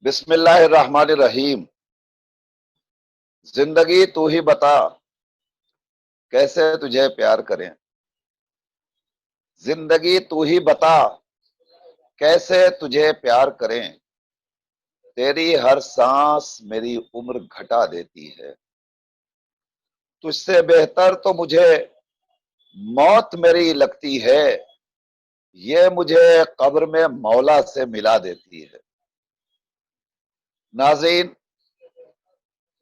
بسم اللہ الرحمن الرحیم۔ زندگی تو ہی بتا کیسے تجھے پیار کریں، زندگی تو ہی بتا کیسے تجھے پیار کریں، تیری ہر سانس میری عمر گھٹا دیتی ہے، تجھ سے بہتر تو مجھے موت میری لگتی ہے، یہ مجھے قبر میں مولا سے ملا دیتی ہے۔ ناظرین،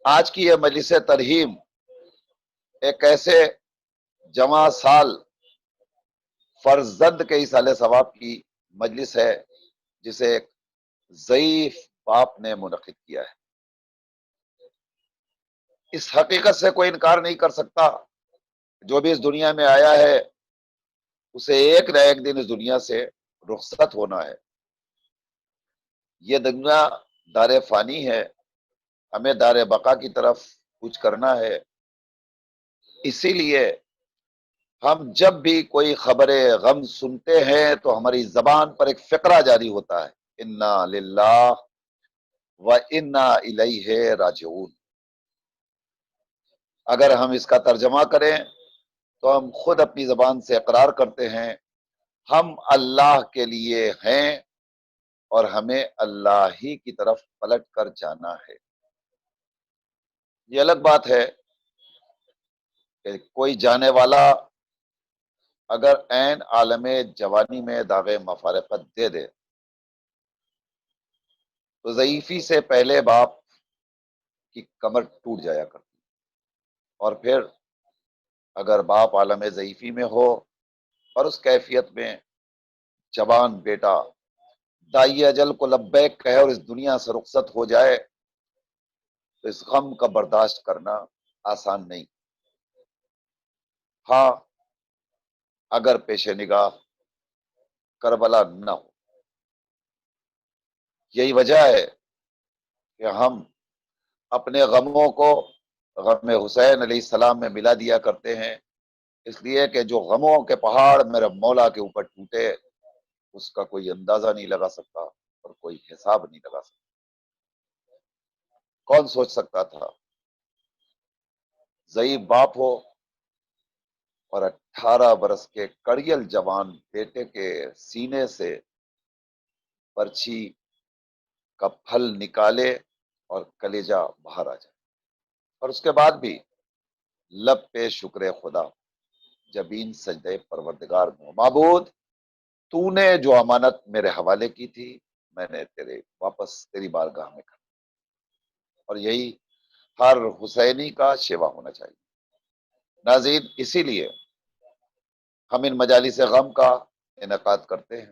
آج کی یہ مجلس ترحیم ایک ایسے جواں سال فرزند کے ایصال ثواب کی مجلس ہے جسے ایک ضعیف باپ نے منعقد کیا ہے۔ اس حقیقت سے کوئی انکار نہیں کر سکتا، جو بھی اس دنیا میں آیا ہے اسے ایک نہ ایک دن اس دنیا سے رخصت ہونا ہے۔ یہ دنیا دار فانی ہے، ہمیں دار بقا کی طرف کچھ کرنا ہے۔ اسی لیے ہم جب بھی کوئی خبر غم سنتے ہیں تو ہماری زبان پر ایک فقرہ جاری ہوتا ہے، انا للہ و انا الیہ راجعون۔ اگر ہم اس کا ترجمہ کریں تو ہم خود اپنی زبان سے اقرار کرتے ہیں ہم اللہ کے لیے ہیں اور ہمیں اللہ ہی کی طرف پلٹ کر جانا ہے۔ یہ الگ بات ہے کہ کوئی جانے والا اگر عین عالم جوانی میں داغ مفارقت دے دے تو ضعیفی سے پہلے باپ کی کمر ٹوٹ جایا کرتی، اور پھر اگر باپ عالم ضعیفی میں ہو اور اس کیفیت میں جوان بیٹا دائی اجل کو لبیک کہے اور اس دنیا سے رخصت ہو جائے تو اس غم کا برداشت کرنا آسان نہیں۔ ہاں، اگر پیش نگاہ کربلا نہ ہو۔ یہی وجہ ہے کہ ہم اپنے غموں کو غم حسین علیہ السلام میں ملا دیا کرتے ہیں، اس لیے کہ جو غموں کے پہاڑ میرے مولا کے اوپر ٹوٹے اس کا کوئی اندازہ نہیں لگا سکتا اور کوئی حساب نہیں لگا سکتا۔ کون سوچ سکتا تھا ضعیف باپ ہو اور 18 برس کے کڑیل جوان بیٹے کے سینے سے پرچھی کا پھل نکالے اور کلیجہ باہر آ جائے، اور اس کے بعد بھی لب پہ شکر خدا، جبین سجدے پروردگار میں، معبود تو نے جو امانت میرے حوالے کی تھی میں نے تیرے واپس تیری بارگاہ میں کر، اور یہی ہر حسینی کا شیوا ہونا چاہیے۔ ناظرین، اسی لیے ہم ان مجالس غم کا انعقاد کرتے ہیں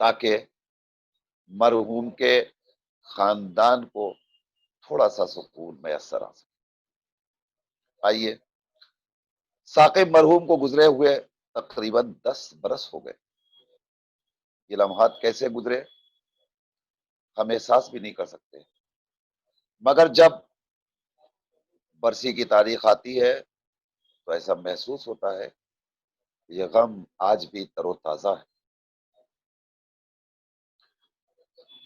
تاکہ مرحوم کے خاندان کو تھوڑا سا سکون میسر آ سکے۔ آئیے، ثاقب مرحوم کو گزرے ہوئے تقریباً 10 برس ہو گئے۔ یہ لمحات کیسے گزرے ہم احساس بھی نہیں کر سکتے، مگر جب برسی کی تاریخ آتی ہے تو ایسا محسوس ہوتا ہے کہ یہ غم آج بھی تر و تازہ ہے۔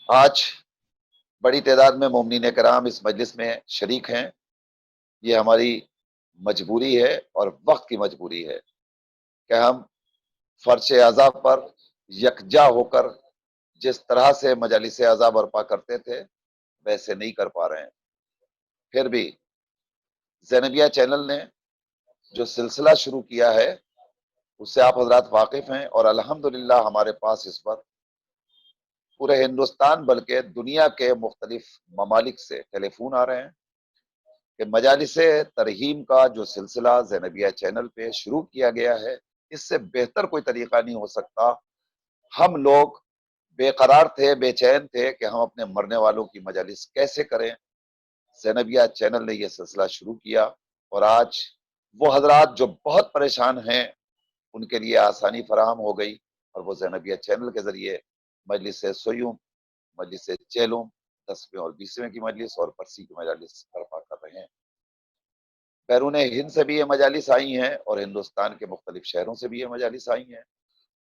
آج بڑی تعداد میں مومنین کرام اس مجلس میں شریک ہیں، یہ ہماری مجبوری ہے اور وقت کی مجبوری ہے کہ ہم فرش اعضا پر یکجا ہو کر جس طرح سے مجالس اعضا برپا کرتے تھے ویسے نہیں کر پا رہے ہیں۔ پھر بھی زینبیہ چینل نے جو سلسلہ شروع کیا ہے اس سے آپ حضرات واقف ہیں، اور الحمدللہ ہمارے پاس اس وقت پورے ہندوستان بلکہ دنیا کے مختلف ممالک سے ٹیلی فون آ رہے ہیں کہ مجالس ترحیم کا جو سلسلہ زینبیہ چینل پہ شروع کیا گیا ہے اس سے بہتر کوئی طریقہ نہیں ہو سکتا۔ ہم لوگ بے قرار تھے، بے چین تھے کہ ہم اپنے مرنے والوں کی مجالس کیسے کریں، زینبیہ چینل نے یہ سلسلہ شروع کیا، اور آج وہ حضرات جو بہت پریشان ہیں ان کے لیے آسانی فراہم ہو گئی، اور وہ زینبیہ چینل کے ذریعے مجلس سیوم، مجلس چیلوم، 10ویں اور 20ویں کی مجلس اور برسی کی مجالس برپا کر رہے ہیں۔ بیرون ہند سے بھی یہ مجالس آئی ہیں اور ہندوستان کے مختلف شہروں سے بھی یہ مجالس آئی ہیں،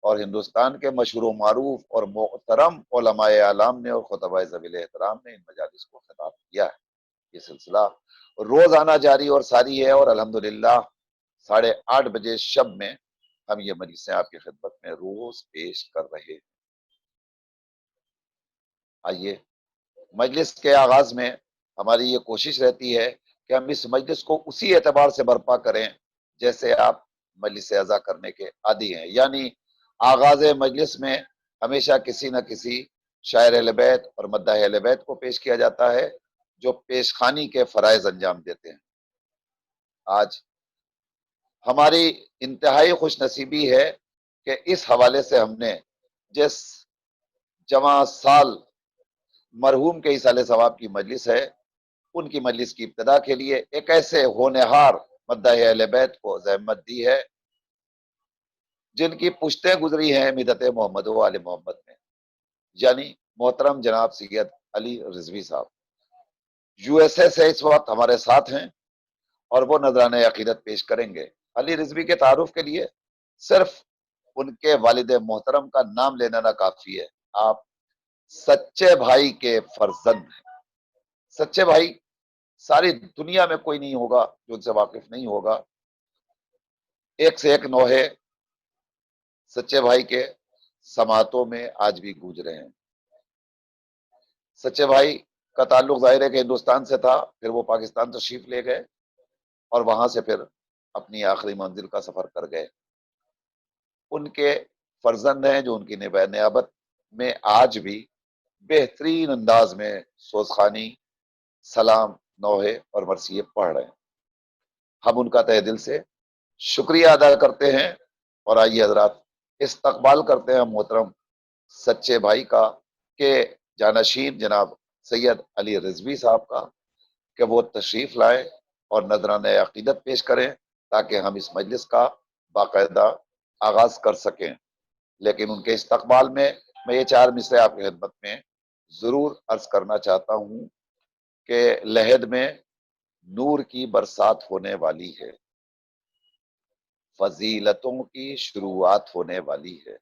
اور ہندوستان کے مشہور و معروف اور محترم علماء اعلام نے اور خطباء ذویل احترام نے ان مجالس کو خطاب کیا ہے۔ یہ سلسلہ روزانہ جاری اور ساری ہے، اور الحمدللہ 8:30 بجے شب میں ہم یہ مجلسیں آپ کی خدمت میں روز پیش کر رہے ہیں۔ آئیے، مجلس کے آغاز میں ہماری یہ کوشش رہتی ہے کہ ہم اس مجلس کو اسی اعتبار سے برپا کریں جیسے آپ مجلس اعزا کرنے کے عادی ہیں، یعنی آغاز مجلس میں ہمیشہ کسی نہ کسی شاعر اہل بیت اور مداح اہل بیت کو پیش کیا جاتا ہے جو پیش خوانی کے فرائض انجام دیتے ہیں۔ آج ہماری انتہائی خوش نصیبی ہے کہ اس حوالے سے ہم نے جس جمع سال مرحوم کے ایصال ثواب کی مجلس ہے، ان کی مجلس کی ابتدا کے لیے ایک ایسے ہونہار مداح اہل بیت کو زحمت دی ہے جن کی پشتیں گزری ہیں مدت محمد و آل محمد میں، یعنی محترم جناب سید علی رضوی صاحب یو ایس اے سے اس وقت ہمارے ساتھ ہیں اور وہ نذرانہ عقیدت پیش کریں گے۔ علی رضوی کے تعارف کے لیے صرف ان کے والد محترم کا نام لینا نہ کافی ہے، آپ سچے بھائی کے فرزند ہیں۔ سچے بھائی ساری دنیا میں کوئی نہیں ہوگا جو ان سے واقف نہیں ہوگا۔ ایک سے ایک نوحے سچے بھائی کے سماعتوں میں آج بھی گونج رہے ہیں۔ سچے بھائی کا تعلق ظاہر ہے کہ ہندوستان سے تھا، پھر وہ پاکستان تشریف لے گئے اور وہاں سے پھر اپنی آخری منزل کا سفر کر گئے۔ ان کے فرزند ہیں جو ان کی نیابت میں آج بھی بہترین انداز میں سوزخانی، سلام، نوحے اور مرثیے پڑھ رہے ہیں۔ ہم ان کا تہ دل سے شکریہ ادا کرتے ہیں، اور آئیے حضرات استقبال کرتے ہیں محترم سچے بھائی کا کہ جانشین جناب سید علی رضوی صاحب کا، کہ وہ تشریف لائیں اور نذرانہ عقیدت پیش کریں تاکہ ہم اس مجلس کا باقاعدہ آغاز کر سکیں۔ لیکن ان کے استقبال میں یہ 4 مصرے آپ کی خدمت میں ضرور عرض کرنا چاہتا ہوں کہ لحد میں نور کی برسات ہونے والی ہے، فضیلتوں کی شروعات ہونے والی ہے۔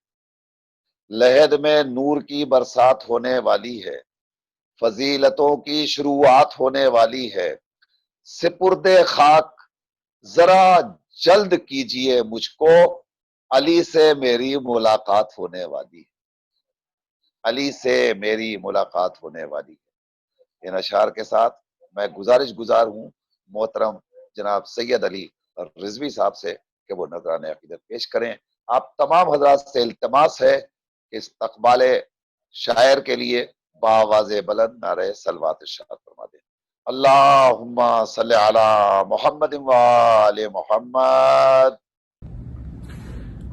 لحد میں نور کی برسات ہونے والی ہے، فضیلتوں کی شروعات ہونے والی ہے۔ سپرد خاک ذرا جلد کیجئے مجھ کو، علی سے میری ملاقات ہونے والی ہے۔ علی سے میری ملاقات ہونے والی ہے۔ ان اشعار کے ساتھ میں گزارش گزار ہوں محترم جناب سید علی رضوی صاحب سے کہ وہ نذرانہ عقیدت پیش کریں۔ آپ تمام حضرات سے التماس ہے کہ استقبال شاعر کے لیے بآواز بلند نعرہ صلوات ارشاد فرما دیں۔ اللہم صلی علی محمد و آل محمد۔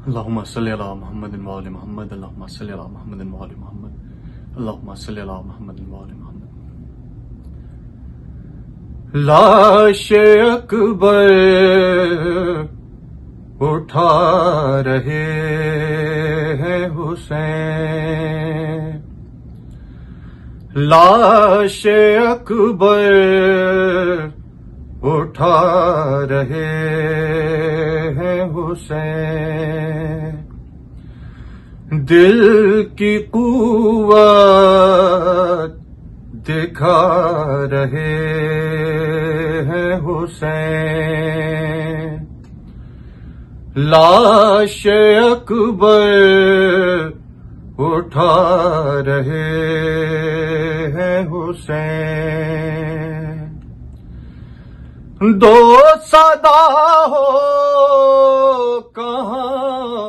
اللهم صل على محمد وآل محمد اللهم صل على محمد وآل محمد اللهم صل على محمد وآل محمد۔ لاش اکبر اٹھا رہے ہیں حسین، لاش اکبر اٹھا رہے ہیں حسین، دل کی قوت دکھا رہے ہیں حسین، لاش اکبر اٹھا رہے ہیں حسین، دو صدا ہو کہاں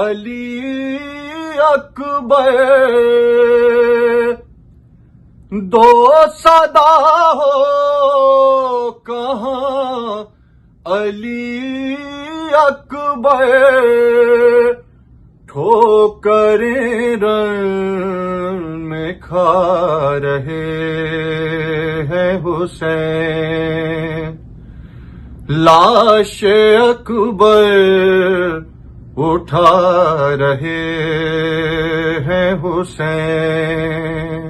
علی اکبر، دو صدا ہو کہاں علی اکبر، ٹھوکریں رن میں کھا رہے ہیں حسین، لاش اکبر اٹھا رہے ہیں حسین،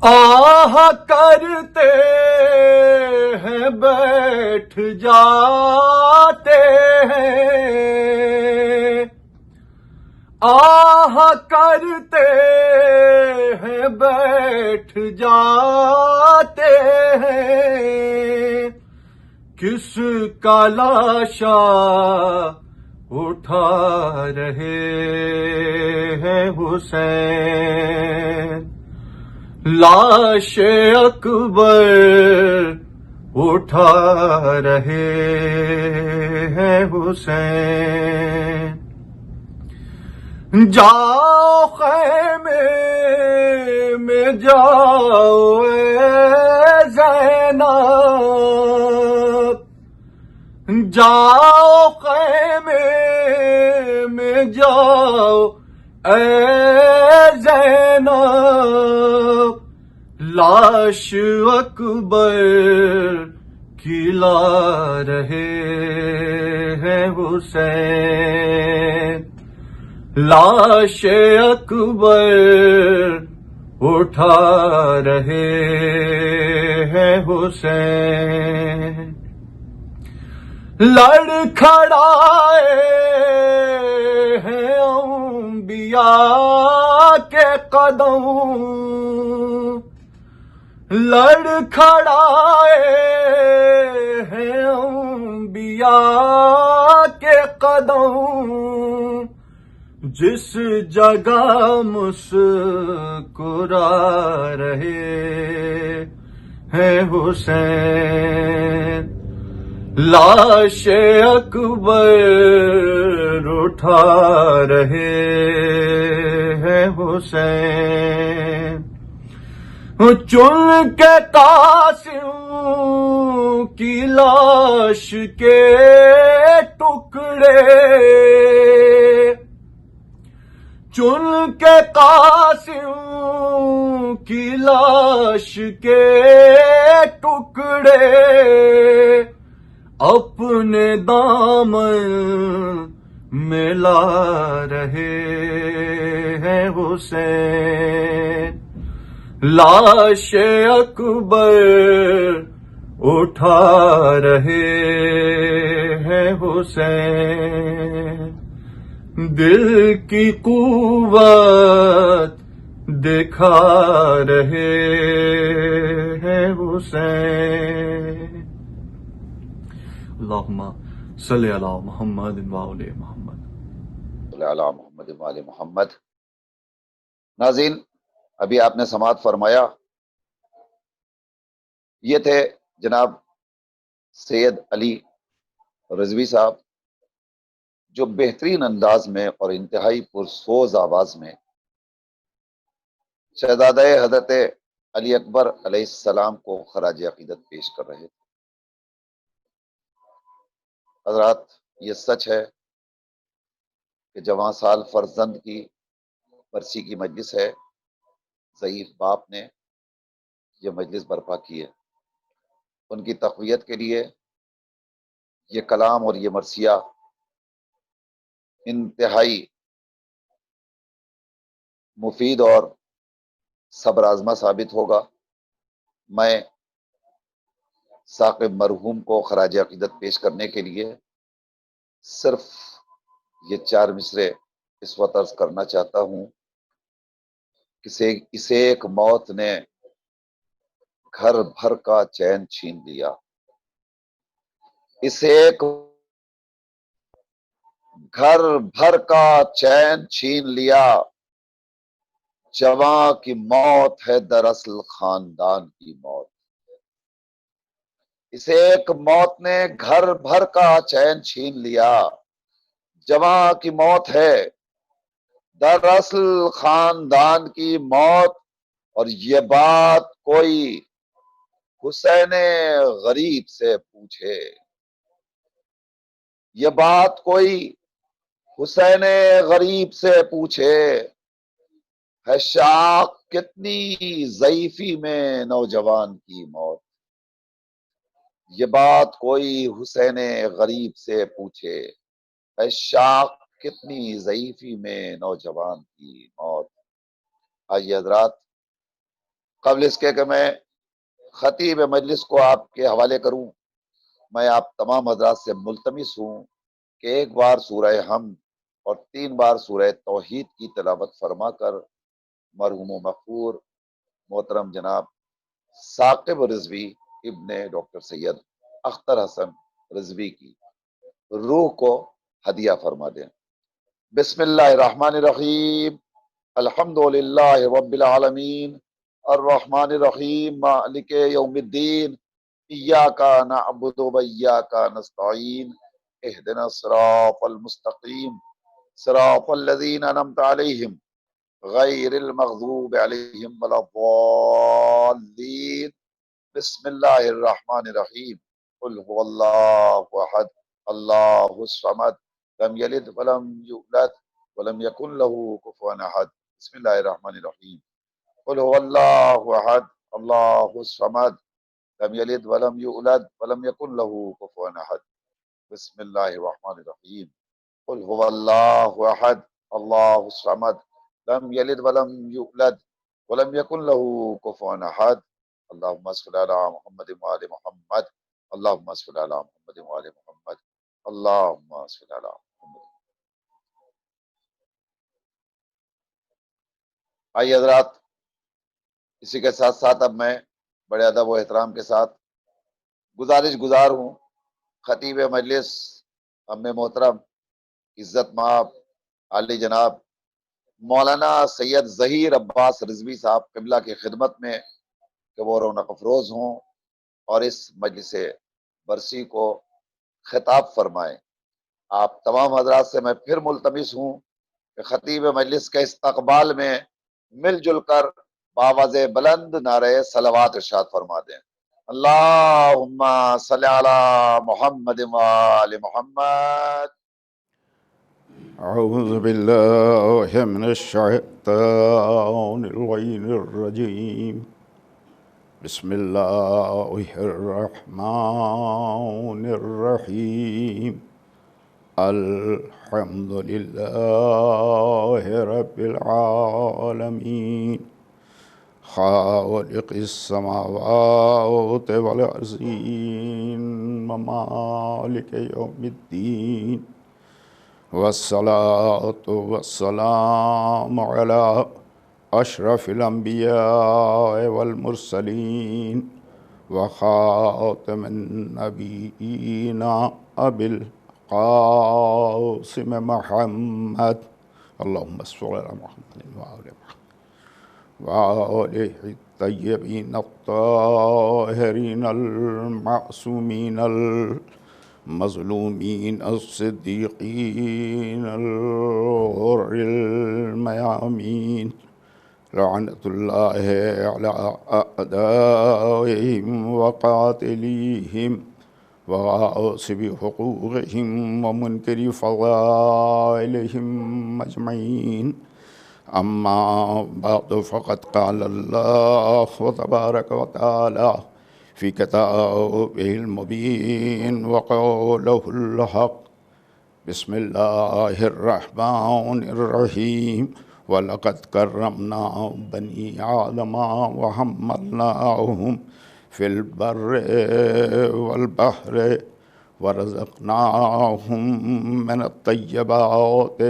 آہ کرتے ہیں بیٹھ جاتے ہیں، آہ کرتے ہیں بیٹھ جاتے ہیں، کس کا لاشا اٹھا رہے ہیں حسین، لاش اکبر اٹھا رہے ہیں حسین، جاؤ خیمے میں جاؤ اے زینب، جاؤ خیمے میں جاؤ اے زینب، لاش اکبر کھلا رہے ہیں حسین، لاش اکبر اٹھا رہے ہیں حسین، لڑکھڑائے ہیں انبیاء کے قدم، لڑکھڑائے ہیں انبیاء کے قدم، جس جگہ مسکرا رہے ہیں حسین، لاش اکبر اٹھا رہے ہیں حسین، چن کے قاسم کی لاش کے ٹکڑے، چن کے قاسم کی لاش کے ٹکڑے، اپنے دامن میں لا رہے ہیں حسین، لاش اکبر اٹھا رہے ہیں حسین، دل کی قوت دکھا رہے ہیں حسین، اللہم صلی علی محمد وآل محمد، صلی علی محمد وآل محمد۔ ناظرین، ابھی آپ نے سماعت فرمایا، یہ تھے جناب سید علی رضوی صاحب، جو بہترین انداز میں اور انتہائی پرسوز آواز میں شہزادہ حضرت علی اکبر علیہ السلام کو خراج عقیدت پیش کر رہے تھے۔ حضرات، یہ سچ ہے کہ جواں سال فرزند کی برسی کی مجلس ہے، ضعیف باپ نے یہ مجلس برپا کی ہے۔ ان کی تقویت کے لیے یہ کلام اور یہ مرثیہ انتہائی مفید اور صبر آزما ثابت ہوگا۔ میں ثاقب مرحوم کو خراج عقیدت پیش کرنے کے لیے صرف یہ 4 مصرے اس وقت عرض کرنا چاہتا ہوں کہ اسے ایک موت نے گھر بھر کا چین چھین لیا، اسے ایک گھر بھر کا چین چھین لیا، جواں کی موت ہے دراصل خاندان کی موت، اسے ایک موت نے گھر بھر کا چین چھین لیا، جواں کی موت ہے دراصل خاندان کی موت۔ اور یہ بات کوئی حسین غریب سے پوچھے، یہ بات کوئی حسین غریب سے پوچھے، ہے شاخ کتنی ضعیفی میں نوجوان کی موت، یہ بات کوئی حسین غریب سے پوچھے، ہے شاخ کتنی ضعیفی میں نوجوان کی موت۔ آئیے حضرات، قبل اس کے کہ میں خطیب مجلس کو آپ کے حوالے کروں، میں آپ تمام حضرات سے ملتمس ہوں کہ ایک بار سورہ حمد اور 3 بار سورہ توحید کی تلاوت فرما کر مرحوم و مغفور محترم جناب ثاقب رضوی ابن ڈاکٹر سید اختر حسن رضوی کی روح کو ہدیہ فرما دیں۔ بسم اللہ الرحمن الرحیم، الحمد للہ رب العالمین، الرحمن الرحیم، مالک یوم الدین، ایاک نعبد و ایاک نستعین، اہدنا الصراط المستقیم، صراط الذین انعمت علیہم غیر المغضوب علیہم ولا الضالین۔ بسم اللہ الرحمن الرحیم، قل هو اللہ احد اللہ الصمد لم یلد ولم یولد ولم یکن له کفوا احد۔ بسم اللہ الرحمن الرحیم، قل هو اللہ احد اللہ الصمد لم یلد ولم یولد ولم یکن له کفوا احد۔ بسم اللہ الرحمن الرحیم، قل هو اللہ احد اللہ الصمد لم یلد ولم یولد ولم یکن له کفوا احد۔ اللہم صل علی محمد وآل محمد، اللہم صل علی محمد وآل محمد، اللہم صل علی محمد۔ آئیے حضرات، اسی کے ساتھ ساتھ اب میں بڑے ادب و احترام کے ساتھ گزارش گزار ہوں خطیب مجلس ام محترم عزت مآب عالی جناب مولانا سید ظہیر عباس رضوی صاحب قبلہ کی خدمت میں کہ وہ رونق افروز ہوں اور اس مجلس برسی کو خطاب فرمائیں۔ آپ تمام حضرات سے میں پھر ملتمس ہوں کہ خطیب مجلس کے استقبال میں مل جل کر باواز بلند نعرہ صلوات ارشاد فرما دیں۔ اللہم صلی علی محمد وآل محمد۔ اعوذ باللہ من الشیطان اللعین الرجیم، بسم اللہ الرحمن الرحیم، الحمد للہ رب العالمین، خالق السماوات والارضین ومالک یوم الدین، والصلاة والسلام على أشرف الأنبياء والمرسلين وخاتم النبيين أبي القاسم محمد، اللهم صل على محمد وآله الطيبين الطاهرين المعصومين المظلومين الصديقين الغر الميامين، لعنة الله على أعدائهم وقاتليهم وغاصب حقوقهم ومنكر فضائلهم أجمعين، أما بعد فقد قال الله تبارك وتعالى في كتابه المبين وقوله الحق، بسم الله الرحمن الرحيم، وَلَقَدْ كَرَّمْنَا بَنِي آدَمَ وَحَمَّلْنَاهُمْ فِي الْبَرِّ وَالْبَحْرِ وَرَزَقْنَاهُمْ مِنَ الطَّيِّبَاتِ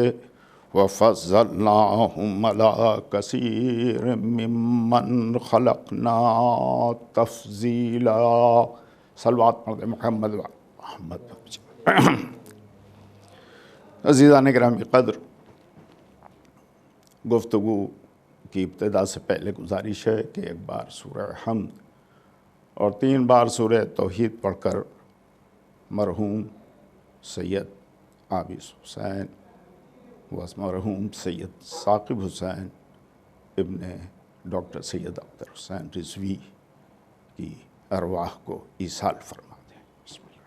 وَفَضَّلْنَاهُمْ عَلَى كَثِيرٍ مِّمَّنْ خَلَقْنَا تَفْضِيلًا۔ صلوات محمد محمد۔ عزیزان گرامی قدر، گفتگو کی ابتدا سے پہلے گزارش ہے کہ ایک بار سورہ حمد اور 3 بار سورہ توحید پڑھ کر مرحوم سید عابس حسین و مرحوم سید ثاقب حسین ابن ڈاکٹر سید اختر حسین رضوی کی ارواح کو ایصال فرما دیں۔ بسم اللہ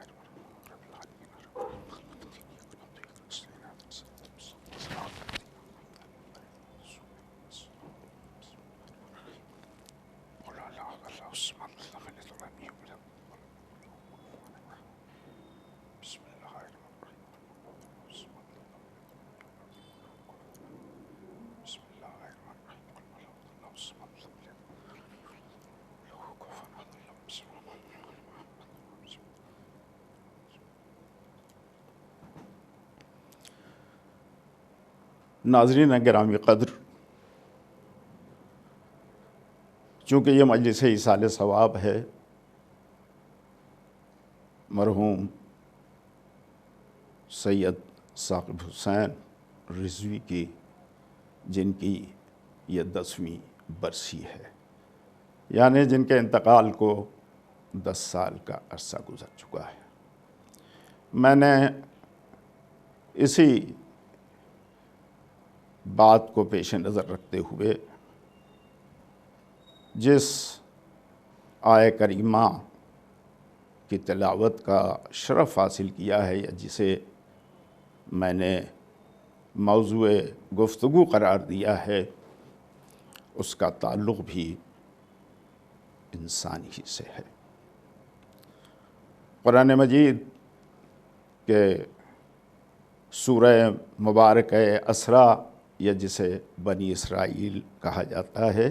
ناظرین گرامی قدر، چونکہ یہ مجلس ایصال ثواب ہے، مرحوم سید ثاقب حسین رضوی کی جن کی یہ 10ویں برسی ہے، یعنی جن کے انتقال کو 10 سال کا عرصہ گزر چکا ہے، میں نے اسی بات کو پیش نظر رکھتے ہوئے جس آیہ کریمہ کی تلاوت کا شرف حاصل کیا ہے، یا جسے میں نے موضوع گفتگو قرار دیا ہے، اس کا تعلق بھی انسان ہی سے ہے۔ قرآن مجید کے سورہ مبارکہ اسرا، یا جسے بنی اسرائیل کہا جاتا ہے،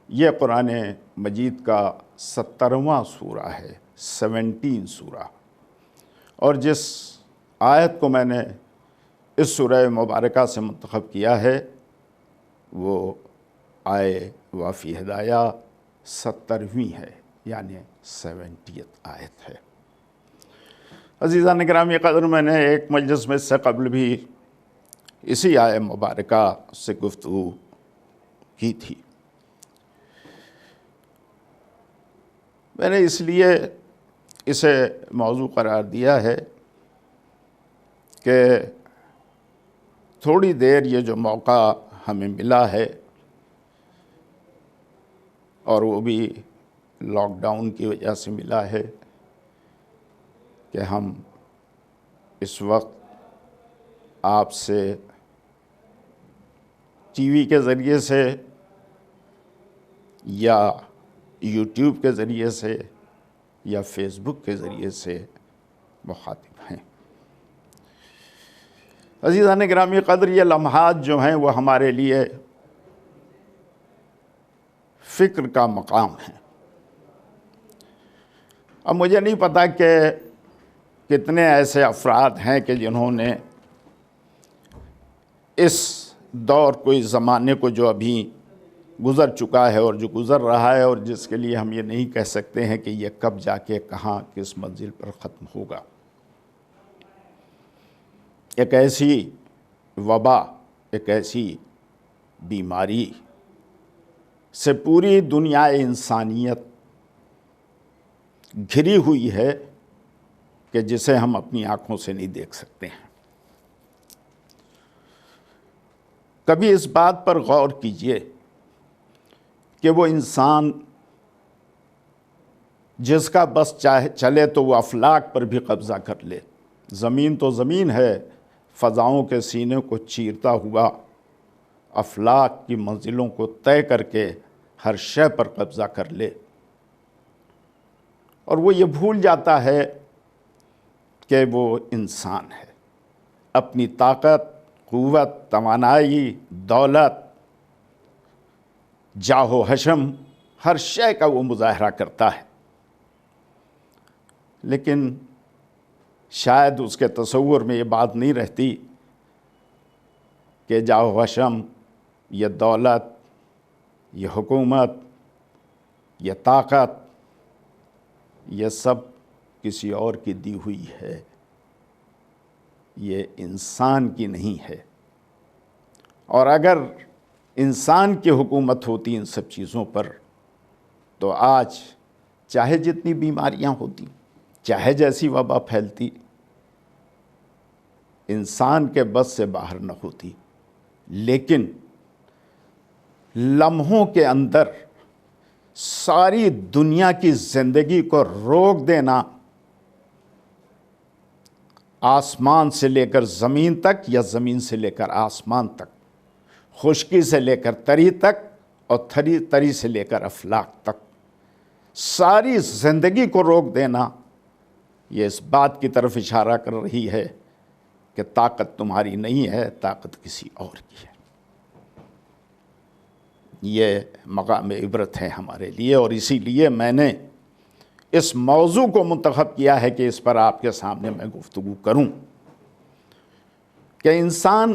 یہ قرآن مجید کا 17واں سورہ ہے، 17 سورہ، اور جس آیت کو میں نے اس سورہ مبارکہ سے منتخب کیا ہے وہ آیہ وافی ہدایہ 17ویں ہے، یعنی 70 آیت ہے۔ عزیزان گرامی قدر، میں نے ایک مجلس میں اس سے قبل بھی اسی آیہ مبارکہ سے گفتگو کی تھی۔ میں نے اس لیے اسے موضوع قرار دیا ہے کہ تھوڑی دیر یہ جو موقع ہمیں ملا ہے، اور وہ بھی لاک ڈاؤن کی وجہ سے ملا ہے، کہ ہم اس وقت آپ سے ٹی وی کے ذریعے سے یا یوٹیوب کے ذریعے سے یا فیس بک کے ذریعے سے مخاطب ہیں۔ عزیزان گرامی قدر، یہ لمحات جو ہیں وہ ہمارے لیے فکر کا مقام ہے۔ اب مجھے نہیں پتا کہ کتنے ایسے افراد ہیں کہ جنہوں نے اس دور کو، اس زمانے کو جو ابھی گزر چکا ہے اور جو گزر رہا ہے، اور جس کے لیے ہم یہ نہیں کہہ سکتے ہیں کہ یہ کب جا کے کہاں کس منزل پر ختم ہوگا، ایک ایسی وبا، ایک ایسی بیماری سے پوری دنیا انسانیت گھری ہوئی ہے کہ جسے ہم اپنی آنکھوں سے نہیں دیکھ سکتے ہیں۔ کبھی اس بات پر غور کیجئے کہ وہ انسان جس کا بس چلے تو وہ افلاک پر بھی قبضہ کر لے۔ زمین تو زمین ہے، فضاؤں کے سینے کو چیرتا ہوا افلاک کی منزلوں کو طے کر کے ہر شے پر قبضہ کر لے، اور وہ یہ بھول جاتا ہے کہ وہ انسان ہے۔ اپنی طاقت، قوت، توانائی، دولت، جاہ و حشم، ہر شے کا وہ مظاہرہ کرتا ہے، لیکن شاید اس کے تصور میں یہ بات نہیں رہتی کہ جاہ و حشم، یہ دولت، یہ حکومت، یہ طاقت، یہ سب کسی اور کی دی ہوئی ہے، یہ انسان کی نہیں ہے۔ اور اگر انسان کی حکومت ہوتی ان سب چیزوں پر، تو آج چاہے جتنی بیماریاں ہوتی، چاہے جیسی وبا پھیلتی، انسان کے بس سے باہر نہ ہوتی۔ لیکن لمحوں کے اندر ساری دنیا کی زندگی کو روک دینا، آسمان سے لے کر زمین تک یا زمین سے لے کر آسمان تک، خشکی سے لے کر تری تک اور تری سے لے کر افلاک تک، ساری زندگی کو روک دینا، یہ اس بات کی طرف اشارہ کر رہی ہے کہ طاقت تمہاری نہیں ہے، طاقت کسی اور کی ہے۔ یہ مقام عبرت ہے ہمارے لیے، اور اسی لیے میں نے اس موضوع کو منتخب کیا ہے کہ اس پر آپ کے سامنے میں گفتگو کروں کہ انسان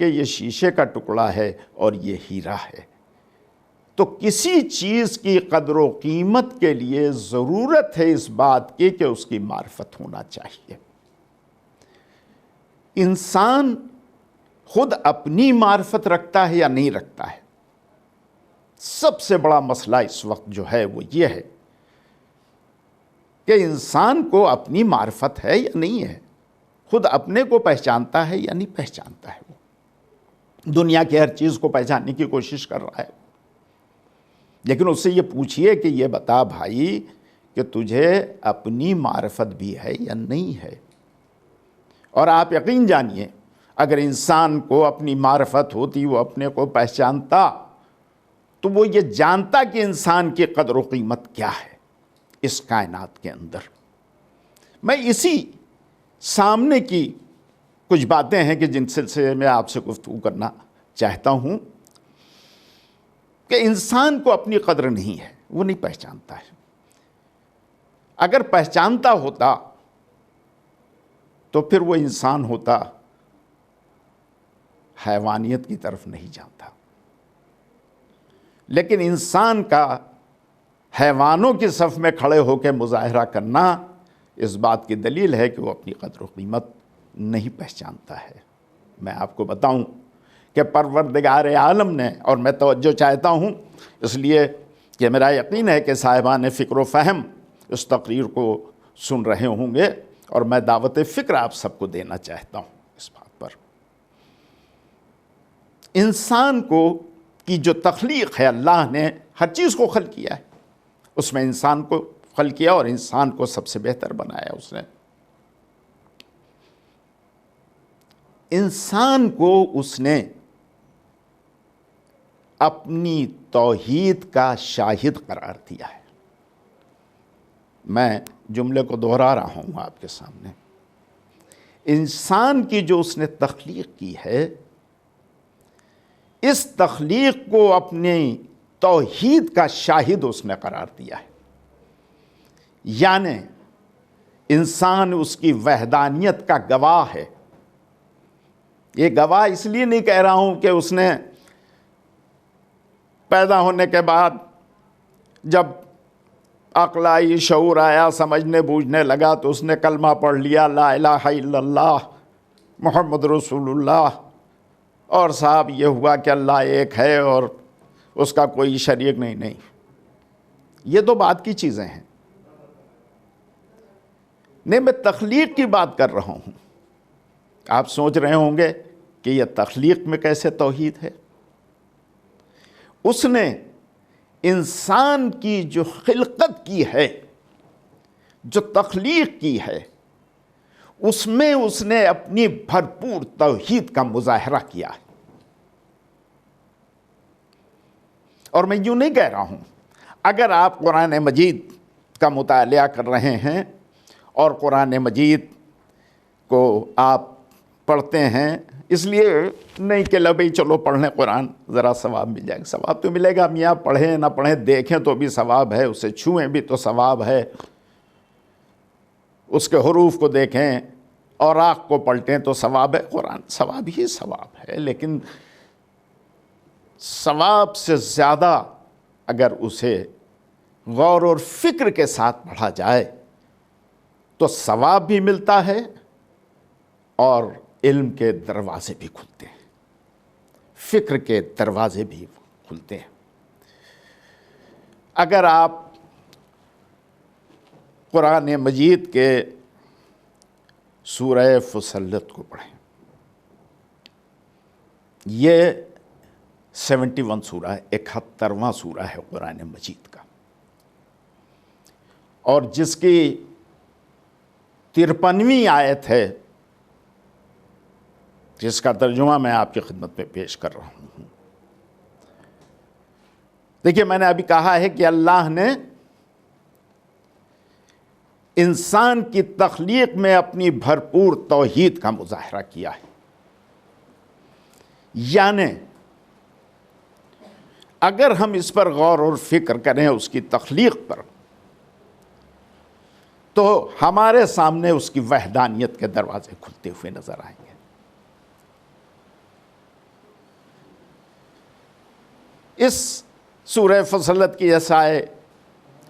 کہ یہ شیشے کا ٹکڑا ہے اور یہ ہیرا ہے، تو کسی چیز کی قدر و قیمت کے لیے ضرورت ہے اس بات کی کہ اس کی معرفت ہونا چاہیے۔ انسان خود اپنی معرفت رکھتا ہے یا نہیں رکھتا ہے؟ سب سے بڑا مسئلہ اس وقت جو ہے وہ یہ ہے کہ انسان کو اپنی معرفت ہے یا نہیں ہے، خود اپنے کو پہچانتا ہے یا نہیں پہچانتا ہے۔ وہ دنیا کی ہر چیز کو پہچاننے کی کوشش کر رہا ہے، لیکن اس سے یہ پوچھئے کہ یہ بتا بھائی کہ تجھے اپنی معرفت بھی ہے یا نہیں ہے۔ اور آپ یقین جانیے اگر انسان کو اپنی معرفت ہوتی، وہ اپنے کو پہچانتا، تو وہ یہ جانتا کہ انسان کی قدر و قیمت کیا ہے اس کائنات کے اندر۔ میں اسی سامنے کی کچھ باتیں ہیں کہ جن سلسلے میں آپ سے گفتگو کرنا چاہتا ہوں کہ انسان کو اپنی قدر نہیں ہے، وہ نہیں پہچانتا ہے۔ اگر پہچانتا ہوتا تو پھر وہ انسان ہوتا، حیوانیت کی طرف نہیں جاتا۔ لیکن انسان کا حیوانوں کی صف میں کھڑے ہو کے مظاہرہ کرنا اس بات کی دلیل ہے کہ وہ اپنی قدر و قیمت نہیں پہچانتا ہے۔ میں آپ کو بتاؤں کہ پروردگار عالم نے، اور میں توجہ چاہتا ہوں اس لیے کہ میرا یقین ہے کہ صاحبان فکر و فہم اس تقریر کو سن رہے ہوں گے، اور میں دعوت فکر آپ سب کو دینا چاہتا ہوں اس بات پر۔ انسان کو کی جو تخلیق ہے، اللہ نے ہر چیز کو خلق کیا ہے، اس میں انسان کو خلق کیا اور انسان کو سب سے بہتر بنایا اس نے۔ انسان کو اس نے اپنی توحید کا شاہد قرار دیا ہے۔ میں جملے کو دہرا رہا ہوں آپ کے سامنے۔ انسان کی جو اس نے تخلیق کی ہے، اس تخلیق کو اپنی توحید کا شاہد اس نے قرار دیا ہے، یعنی انسان اس کی وحدانیت کا گواہ ہے۔ یہ گواہ اس لیے نہیں کہہ رہا ہوں کہ اس نے پیدا ہونے کے بعد جب عقل آئی، شعور آیا، سمجھنے بوجھنے لگا تو اس نے کلمہ پڑھ لیا، لا الہ الا اللہ محمد رسول اللہ، اور صاحب یہ ہوا کہ اللہ ایک ہے اور اس کا کوئی شریک نہیں۔ یہ تو بات کی چیزیں ہیں، نہیں میں تخلیق کی بات کر رہا ہوں۔ آپ سوچ رہے ہوں گے کہ یہ تخلیق میں کیسے توحید ہے؟ اس نے انسان کی جو خلقت کی ہے، جو تخلیق کی ہے، اس میں اس نے اپنی بھرپور توحید کا مظاہرہ کیا ہے۔ اور میں یوں نہیں کہہ رہا ہوں، اگر آپ قرآن مجید کا مطالعہ کر رہے ہیں اور قرآن مجید کو آپ پڑھتے ہیں، اس لیے نہیں کہ بھئی چلو پڑھ لیں قرآن ذرا ثواب مل جائے گا۔ ثواب تو ملے گا میاں، پڑھیں نہ پڑھیں، دیکھیں تو بھی ثواب ہے، اسے چھوئیں بھی تو ثواب ہے، اس کے حروف کو دیکھیں اور آنکھ کو پلٹیں تو ثواب ہے۔ قرآن ثواب ہی ثواب ہے، لیکن ثواب سے زیادہ اگر اسے غور اور فکر کے ساتھ پڑھا جائے تو ثواب بھی ملتا ہے اور علم کے دروازے بھی کھلتے ہیں، فکر کے دروازے بھی کھلتے ہیں۔ اگر آپ قرآن مجید کے سورہ فصلت کو پڑھیں، یہ 71 سورہ ہے، 71واں سورہ ہے قرآن مجید کا، اور جس کی 53ویں آیت ہے، جس کا ترجمہ میں آپ کی خدمت میں پیش کر رہا ہوں۔ دیکھیے، میں نے ابھی کہا ہے کہ اللہ نے انسان کی تخلیق میں اپنی بھرپور توحید کا مظاہرہ کیا ہے، یعنی اگر ہم اس پر غور اور فکر کریں اس کی تخلیق پر، تو ہمارے سامنے اس کی وحدانیت کے دروازے کھلتے ہوئے نظر آئیں گے۔ اس سورہ فصلت کی اس آئے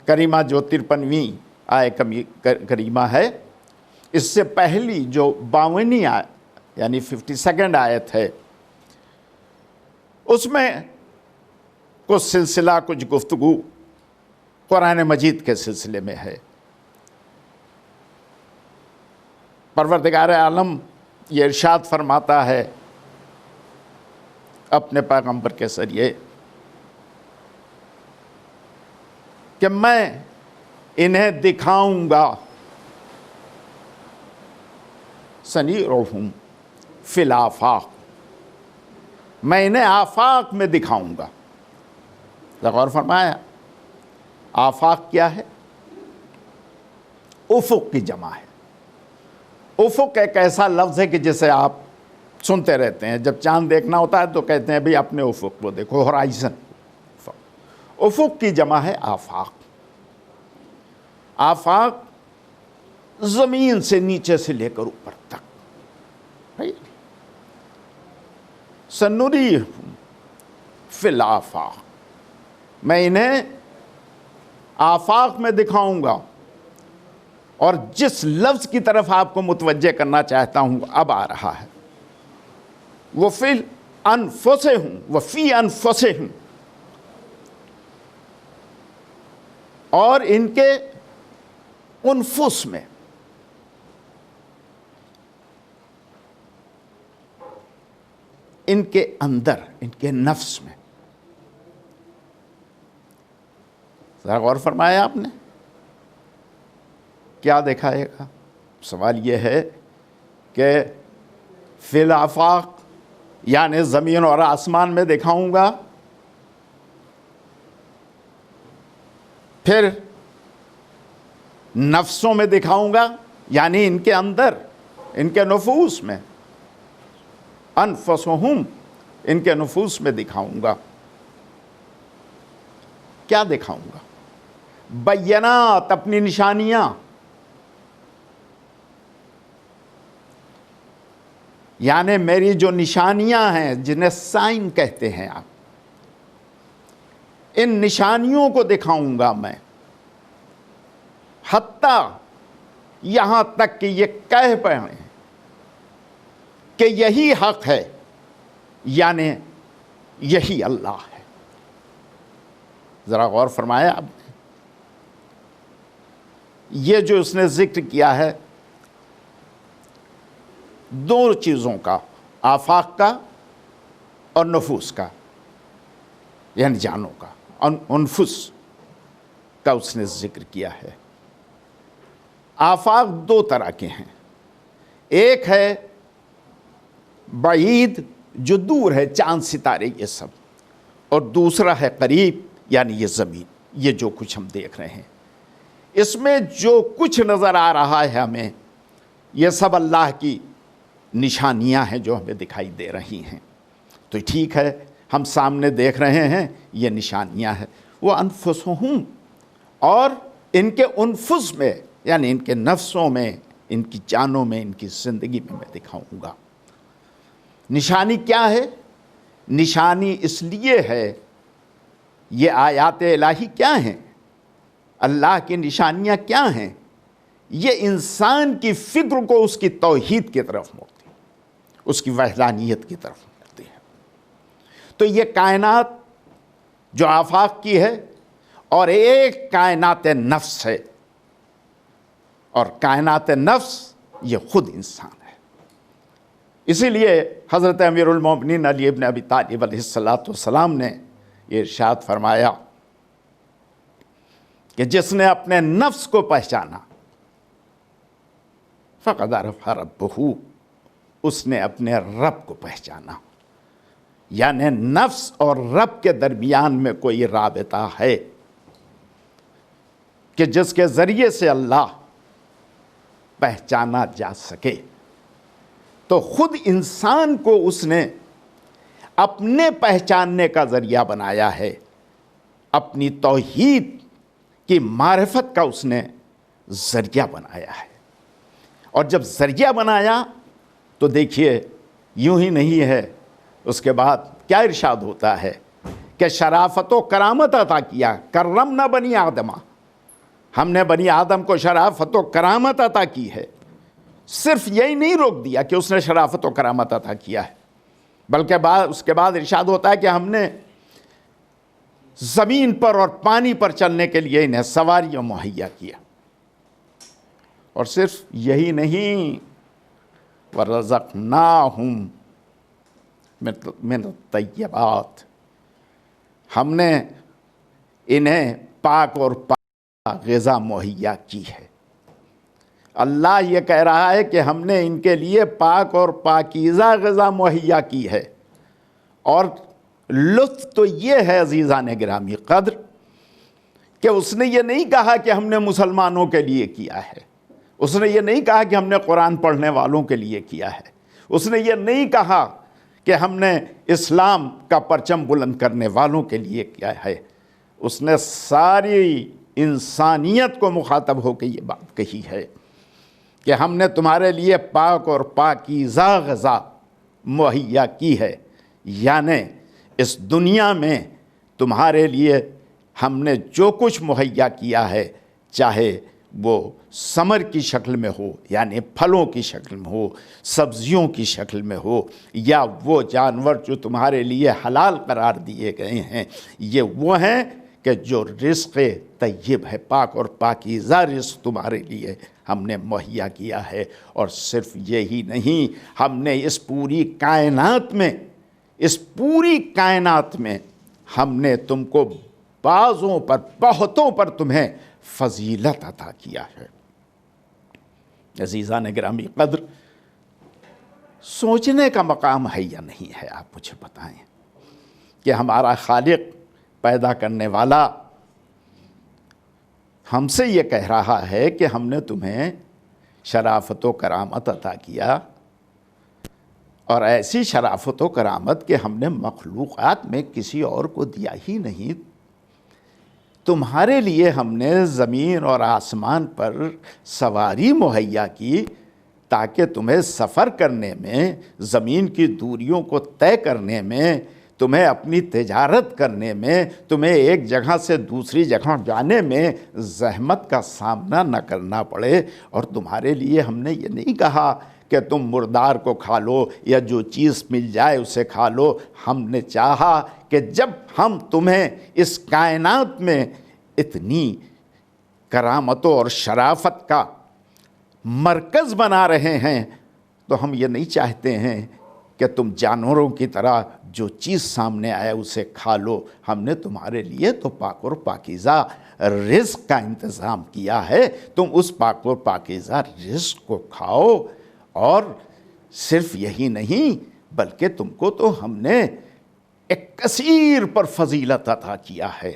کریمہ جو 53ویں آئے کریمہ ہے، اس سے پہلی جو 52ویں آیت یعنی 52nd آیت ہے، اس میں کچھ سلسلہ، کچھ گفتگو قرآن مجید کے سلسلے میں ہے۔ پروردگار عالم یہ ارشاد فرماتا ہے اپنے پیغمبر کے ذریعے کہ میں انہیں دکھاؤں گا، سنیرہم فی الآفاق، میں انہیں آفاق میں دکھاؤں گا۔ غور فرمایا، آفاق کیا ہے؟ افق کی جمع ہے۔ افق ایک ایسا لفظ ہے کہ جسے آپ سنتے رہتے ہیں، جب چاند دیکھنا ہوتا ہے تو کہتے ہیں بھئی اپنے افق کو دیکھو، ہورائزن۔ افق کی جمع ہے آفاق۔ آفاق زمین سے نیچے سے لے کر اوپر تک۔ سنریہم فی الآفاق، میں انہیں آفاق میں دکھاؤں گا۔ اور جس لفظ کی طرف آپ کو متوجہ کرنا چاہتا ہوں اب آ رہا ہے، وہ فی انفسہم، وہ فی انفسہم، اور ان کے انفس میں، ان کے اندر، ان کے نفس میں۔ ذرا غور فرمایا آپ نے، کیا دکھائے گا؟ سوال یہ ہے کہ فی الآفاق یعنی زمین اور آسمان میں دکھاؤں گا، پھر نفسوں میں دکھاؤں گا یعنی ان کے اندر، ان کے نفوس میں، انفسہم، ان کے نفوس میں دکھاؤں گا۔ کیا دکھاؤں گا؟ بینات، اپنی نشانیاں، یعنی میری جو نشانیاں ہیں جنہیں سائن کہتے ہیں آپ، ان نشانیوں کو دکھاؤں گا میں، حتیٰ یہاں تک کہ یہ کہہ پائیں کہ یہی حق ہے، یعنی یہی اللہ ہے۔ ذرا غور فرمایا آپ نے، یہ جو اس نے ذکر کیا ہے دو چیزوں کا، آفاق کا اور نفوس کا، یعنی جانوں کا، انفس کا اس نے ذکر کیا ہے۔ آفاق دو طرح کے ہیں، ایک ہے بعید جو دور ہے، چاند ستارے یہ سب، اور دوسرا ہے قریب یعنی یہ زمین، یہ جو کچھ ہم دیکھ رہے ہیں۔ اس میں جو کچھ نظر آ رہا ہے ہمیں، یہ سب اللہ کی نشانیاں ہیں جو ہمیں دکھائی دے رہی ہیں۔ تو ٹھیک ہے، ہم سامنے دیکھ رہے ہیں یہ نشانیاں ہیں۔ وہ انفسہم، اور ان کے انفس میں یعنی ان کے نفسوں میں، ان کی جانوں میں، ان کی زندگی میں دکھاؤں گا۔ نشانی کیا ہے؟ نشانی اس لیے ہے، یہ آیات الہی کیا ہیں، اللہ کی نشانیاں کیا ہیں؟ یہ انسان کی فکر کو اس کی توحید کی طرف موڑتی ہے، اس کی وحدانیت کی طرف موڑتی ہے۔ تو یہ کائنات جو آفاق کی ہے، اور ایک کائنات نفس ہے، اور کائنات نفس یہ خود انسان ہے۔ اسی لیے حضرت امیر المومنین علی ابن ابی طالب علیہ السلام نے یہ ارشاد فرمایا کہ جس نے اپنے نفس کو پہچانا فقد عرف ربہ، اس نے اپنے رب کو پہچانا۔ یعنی نفس اور رب کے درمیان میں کوئی رابطہ ہے کہ جس کے ذریعے سے اللہ پہچانا جا سکے۔ تو خود انسان کو اس نے اپنے پہچاننے کا ذریعہ بنایا ہے، اپنی توحید کی معرفت کا اس نے ذریعہ بنایا ہے۔ اور جب ذریعہ بنایا تو دیکھیے یوں ہی نہیں ہے، اس کے بعد کیا ارشاد ہوتا ہے کہ شرافت و کرامت عطا کیا، کرمنا بنی آدمہ، ہم نے بنی آدم کو شرافت و کرامت عطا کی ہے۔ صرف یہی نہیں روک دیا کہ اس نے شرافت و کرامت عطا کیا ہے، بلکہ اس کے بعد ارشاد ہوتا ہے کہ ہم نے زمین پر اور پانی پر چلنے کے لیے انہیں سواریاں مہیا کیا۔ اور صرف یہی نہیں، وَرَزَقْنَاهُمْ مِنَ الطَّيِّبَاتِ، ہم نے انہیں پاک اور پاک غذا مہیا کی ہے۔ اللہ یہ کہہ رہا ہے کہ ہم نے ان کے لیے پاک اور پاکیزہ غذا مہیا کی ہے۔ اور لطف تو یہ ہے عزیزان گرامی قدر کہ اس نے یہ نہیں کہا کہ ہم نے مسلمانوں کے لیے کیا ہے، اس نے یہ نہیں کہا کہ ہم نے قرآن پڑھنے والوں کے لیے کیا ہے، اس نے یہ نہیں کہا کہ ہم نے اسلام کا پرچم بلند کرنے والوں کے لیے کیا ہے، اس نے ساری انسانیت کو مخاطب ہو کے یہ بات کہی ہے کہ ہم نے تمہارے لیے پاک اور پاکیزہ غذا مہیا کی ہے، یعنی اس دنیا میں تمہارے لیے ہم نے جو کچھ مہیا کیا ہے، چاہے وہ ثمر کی شکل میں ہو، یعنی پھلوں کی شکل میں ہو، سبزیوں کی شکل میں ہو، یا وہ جانور جو تمہارے لیے حلال قرار دیے گئے ہیں، یہ وہ ہیں کہ جو رزق طیب ہے، پاک اور پاکیزہ رزق تمہارے لیے ہم نے مہیا کیا ہے۔ اور صرف یہی نہیں، ہم نے اس پوری کائنات میں ہم نے تم کو بعضوں پر، بہتوں پر تمہیں فضیلت عطا کیا ہے۔ عزیزان گرامی قدر، سوچنے کا مقام ہے یا نہیں ہے؟ آپ مجھے بتائیں کہ ہمارا خالق، پیدا کرنے والا، ہم سے یہ کہہ رہا ہے کہ ہم نے تمہیں شرافت و کرامت عطا کیا، اور ایسی شرافت و کرامت کہ ہم نے مخلوقات میں کسی اور کو دیا ہی نہیں۔ تمہارے لیے ہم نے زمین اور آسمان پر سواری مہیا کی تاکہ تمہیں سفر کرنے میں، زمین کی دوریوں کو طے کرنے میں، تمہیں اپنی تجارت کرنے میں، تمہیں ایک جگہ سے دوسری جگہ جانے میں زحمت کا سامنا نہ کرنا پڑے۔ اور تمہارے لیے ہم نے یہ نہیں کہا کہ تم مردار کو کھا لو یا جو چیز مل جائے اسے کھا لو۔ ہم نے چاہا کہ جب ہم تمہیں اس کائنات میں اتنی کرامتوں اور شرافت کا مرکز بنا رہے ہیں، تو ہم یہ نہیں چاہتے ہیں کہ تم جانوروں کی طرح جو چیز سامنے آئے اسے کھا لو۔ ہم نے تمہارے لیے تو پاک اور پاکیزہ رزق کا انتظام کیا ہے، تم اس پاک اور پاکیزہ رزق کو کھاؤ۔ اور صرف یہی نہیں، بلکہ تم کو تو ہم نے ایک کثیر پر فضیلت عطا کیا ہے،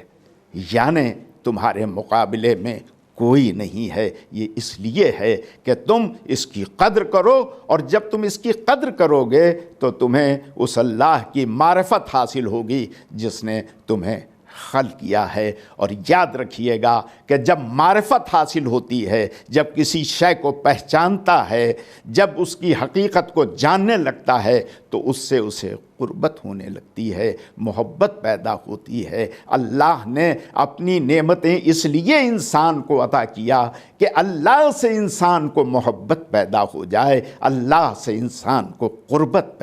یعنی تمہارے مقابلے میں کوئی نہیں ہے۔ یہ اس لیے ہے کہ تم اس کی قدر کرو، اور جب تم اس کی قدر کرو گے تو تمہیں اس اللہ کی معرفت حاصل ہوگی جس نے تمہیں خلق کیا ہے۔ اور یاد رکھیے گا کہ جب معرفت حاصل ہوتی ہے، جب کسی شے کو پہچانتا ہے، جب اس کی حقیقت کو جاننے لگتا ہے، تو اس سے اسے قربت ہونے لگتی ہے، محبت پیدا ہوتی ہے۔ اللہ نے اپنی نعمتیں اس لیے انسان کو عطا کیا کہ اللہ سے انسان کو محبت پیدا ہو جائے، اللہ سے انسان کو قربت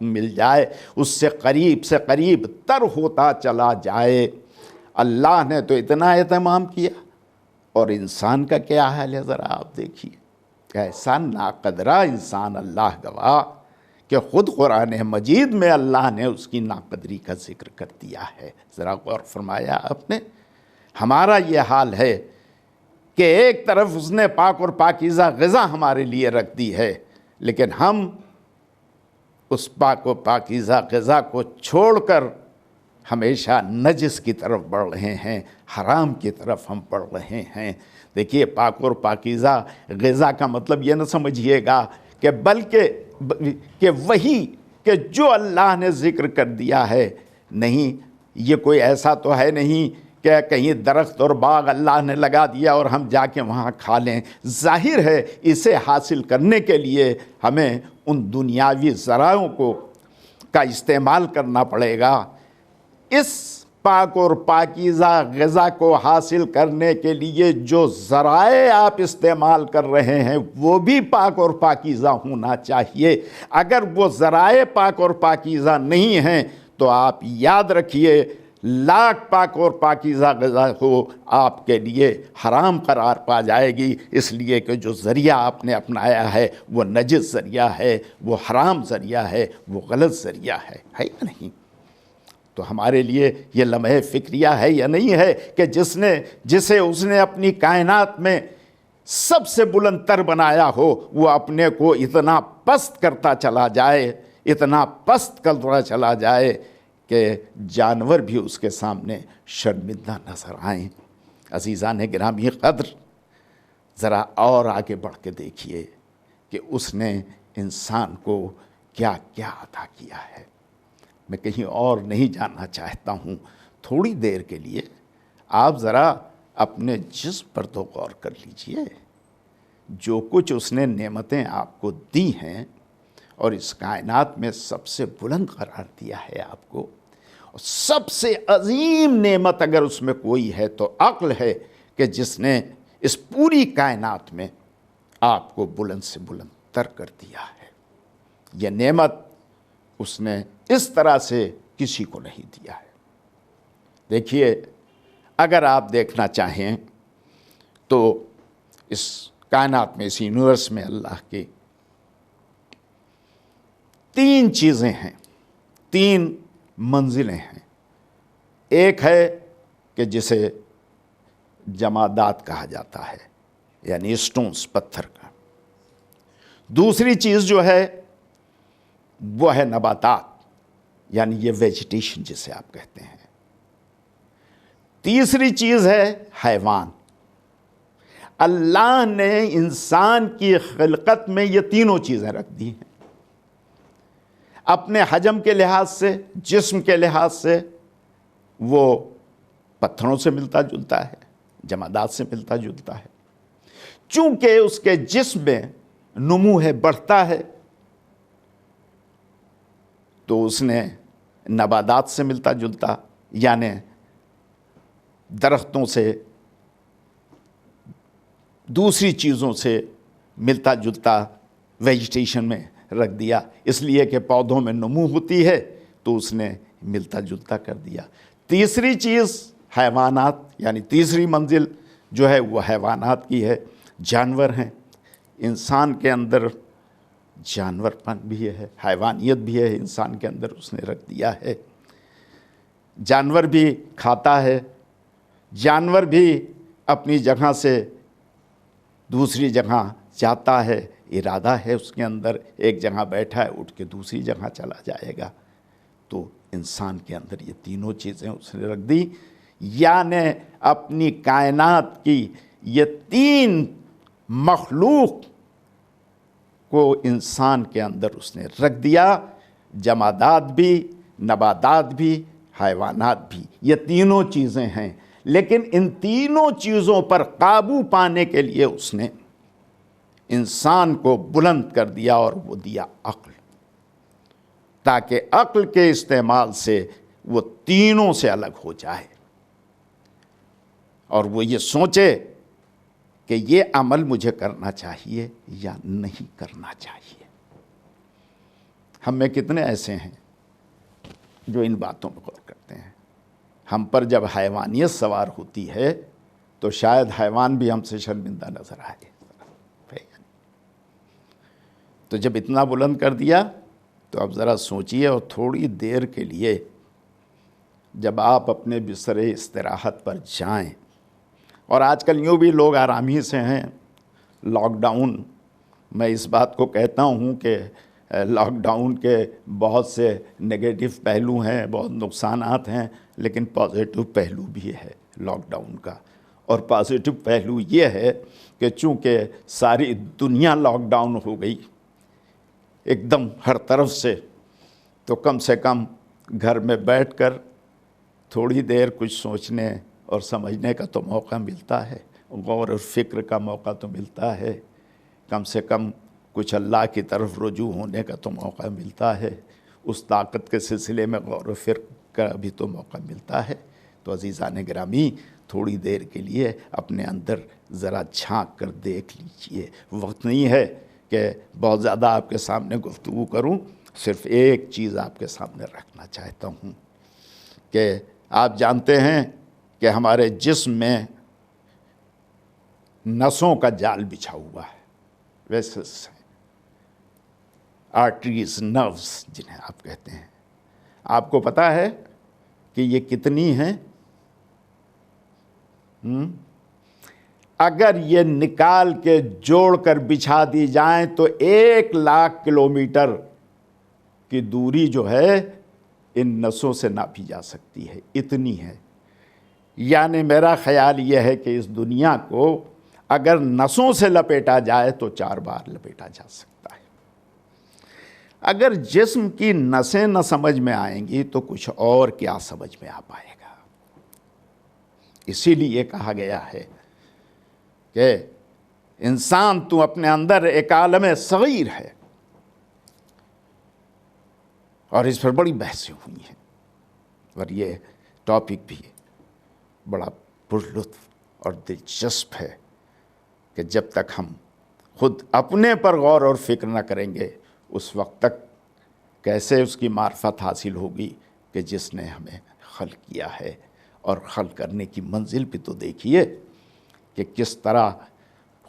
مل جائے، اس سے قریب تر ہوتا چلا جائے۔ اللہ نے تو اتنا اہتمام کیا، اور انسان کا کیا حال ہے ذرا آپ دیکھیے۔ کیسا ناقدرہ انسان، اللہ گواہ کہ خود قرآن مجید میں اللہ نے اس کی ناقدری کا ذکر کر دیا ہے۔ ذرا غور فرمایا آپ نے؟ ہمارا یہ حال ہے کہ ایک طرف اس نے پاک اور پاکیزہ غذا ہمارے لیے رکھ دی ہے، لیکن ہم اس پاک و پاکیزہ غذا کو چھوڑ کر ہمیشہ نجس کی طرف بڑھ رہے ہیں، حرام کی طرف ہم بڑھ رہے ہیں۔ دیکھیے، پاک اور پاکیزہ غذا کا مطلب یہ نہ سمجھیے گا کہ بلکہ وہی کہ جو اللہ نے ذکر کر دیا ہے، نہیں، یہ کوئی ایسا تو ہے نہیں کہ کہیں درخت اور باغ اللہ نے لگا دیا اور ہم جا کے وہاں کھا لیں۔ ظاہر ہے اسے حاصل کرنے کے لیے ہمیں ان دنیاوی ذرائعوں کا استعمال کرنا پڑے گا۔ اس پاک اور پاکیزہ غذا کو حاصل کرنے کے لیے جو ذرائع آپ استعمال کر رہے ہیں وہ بھی پاک اور پاکیزہ ہونا چاہیے۔ اگر وہ ذرائع پاک اور پاکیزہ نہیں ہیں تو آپ یاد رکھیے لاکھ پاک اور پاکیزہ غذا ہو آپ کے لیے حرام قرار پا جائے گی، اس لیے کہ جو ذریعہ آپ نے اپنایا ہے وہ نجس ذریعہ ہے، وہ حرام ذریعہ ہے، وہ غلط ذریعہ ہے یا نہیں؟ تو ہمارے لیے یہ لمحہ فکریہ ہے یا نہیں ہے کہ جسے اس نے اپنی کائنات میں سب سے بلند تر بنایا ہو وہ اپنے کو اتنا پست کرتا چلا جائے، اتنا پست کرتا چلا جائے کہ جانور بھی اس کے سامنے شرمندہ نظر آئیں۔ عزیزان گرامی قدر، ذرا اور آگے بڑھ کے دیکھیے کہ اس نے انسان کو کیا کیا عطا کیا ہے۔ میں کہیں اور نہیں جانا چاہتا ہوں، تھوڑی دیر کے لیے آپ ذرا اپنے جسم پر تو غور کر لیجئے۔ جو کچھ اس نے نعمتیں آپ کو دی ہیں اور اس کائنات میں سب سے بلند قرار دیا ہے آپ کو، اور سب سے عظیم نعمت اگر اس میں کوئی ہے تو عقل ہے کہ جس نے اس پوری کائنات میں آپ کو بلند سے بلند تر کر دیا ہے۔ یہ نعمت اس نے اس طرح سے کسی کو نہیں دیا ہے۔ دیکھیے، اگر آپ دیکھنا چاہیں تو اس کائنات میں، اس یونیورس میں اللہ کی 3 چیزیں ہیں، 3 منزلیں ہیں۔ ایک ہے کہ جسے جمادات کہا جاتا ہے، یعنی سٹونز، پتھر کا۔ دوسری چیز جو ہے وہ ہے نباتات، یعنی یہ ویجیٹیشن جسے آپ کہتے ہیں۔ تیسری چیز ہے حیوان۔ اللہ نے انسان کی خلقت میں یہ تینوں چیزیں رکھ دی ہیں۔ اپنے حجم کے لحاظ سے، جسم کے لحاظ سے وہ پتھروں سے ملتا جلتا ہے، جمادات سے ملتا جلتا ہے۔ چونکہ اس کے جسم میں نمو ہے، بڑھتا ہے، تو اس نے نباتات سے ملتا جلتا، یعنی درختوں سے، دوسری چیزوں سے ملتا جلتا ویجیٹیشن میں رکھ دیا، اس لیے کہ پودوں میں نمو ہوتی ہے تو اس نے ملتا جلتا کر دیا۔ تیسری چیز حیوانات، یعنی تیسری منزل جو ہے وہ حیوانات کی ہے، جانور ہیں۔ انسان کے اندر جانور پن بھی ہے، حیوانیت بھی ہے، انسان کے اندر اس نے رکھ دیا ہے۔ جانور بھی کھاتا ہے، جانور بھی اپنی جگہ سے دوسری جگہ جاتا ہے، ارادہ ہے اس کے اندر، ایک جگہ بیٹھا ہے اٹھ کے دوسری جگہ چلا جائے گا۔ تو انسان کے اندر یہ تینوں چیزیں اس نے رکھ دی، یعنی اپنی کائنات کی یہ 3 مخلوق کو انسان کے اندر اس نے رکھ دیا، جمادات بھی، نباتات بھی، حیوانات بھی، یہ تینوں چیزیں ہیں۔ لیکن ان تینوں چیزوں پر قابو پانے کے لیے اس نے انسان کو بلند کر دیا اور وہ دیا عقل، تاکہ عقل کے استعمال سے وہ تینوں سے الگ ہو جائے اور وہ یہ سوچے کہ یہ عمل مجھے کرنا چاہیے یا نہیں کرنا چاہیے۔ ہم میں کتنے ایسے ہیں جو ان باتوں پر غور کرتے ہیں؟ ہم پر جب حیوانیت سوار ہوتی ہے تو شاید حیوان بھی ہم سے شرمندہ نظر آئے۔ تو جب اتنا بلند کر دیا تو اب ذرا سوچئے، اور تھوڑی دیر کے لیے جب آپ اپنے بستر استراحت پر جائیں، اور آج کل یوں بھی لوگ آرامی سے ہیں، لاک ڈاؤن، میں اس بات کو کہتا ہوں کہ لاک ڈاؤن کے بہت سے نگیٹو پہلو ہیں، بہت نقصانات ہیں، لیکن پازیٹو پہلو بھی ہے لاک ڈاؤن کا۔ اور پازیٹو پہلو یہ ہے کہ چونکہ ساری دنیا لاک ڈاؤن ہو گئی ایک دم ہر طرف سے، تو کم سے کم گھر میں بیٹھ کر تھوڑی دیر کچھ سوچنے اور سمجھنے کا تو موقع ملتا ہے، غور و فکر کا موقع تو ملتا ہے، کم سے کم کچھ اللہ کی طرف رجوع ہونے کا تو موقع ملتا ہے، اس طاقت کے سلسلے میں غور و فکر کا بھی تو موقع ملتا ہے۔ تو عزیزان گرامی، تھوڑی دیر کے لیے اپنے اندر ذرا جھانک کر دیکھ لیجئے۔ وقت نہیں ہے کہ بہت زیادہ آپ کے سامنے گفتگو کروں، صرف ایک چیز آپ کے سامنے رکھنا چاہتا ہوں کہ آپ جانتے ہیں کہ ہمارے جسم میں نسوں کا جال بچھا ہوا ہے، ویسلز ہیں، آرٹریز، نروز جنہیں آپ کہتے ہیں۔ آپ کو پتہ ہے کہ یہ کتنی ہیں؟ اگر یہ نکال کے جوڑ کر بچھا دی جائیں تو 1,00,000 کلومیٹر کی دوری جو ہے ان نسوں سے ناپی جا سکتی ہے، اتنی ہے۔ یعنی میرا خیال یہ ہے کہ اس دنیا کو اگر نسوں سے لپیٹا جائے تو 4 بار لپیٹا جا سکتا ہے۔ اگر جسم کی نسیں نہ سمجھ میں آئیں گی تو کچھ اور کیا سمجھ میں آ پائے گا؟ اسی لیے کہا گیا ہے کہ انسان تو اپنے اندر ایک عالم صغیر ہے، اور اس پر بڑی بحثیں ہوئی ہیں، اور یہ ٹاپک بھی بڑا پرلطف اور دلچسپ ہے کہ جب تک ہم خود اپنے پر غور اور فکر نہ کریں گے اس وقت تک کیسے اس کی معرفت حاصل ہوگی کہ جس نے ہمیں خلق کیا ہے۔ اور خلق کرنے کی منزل بھی تو دیکھیے کہ کس طرح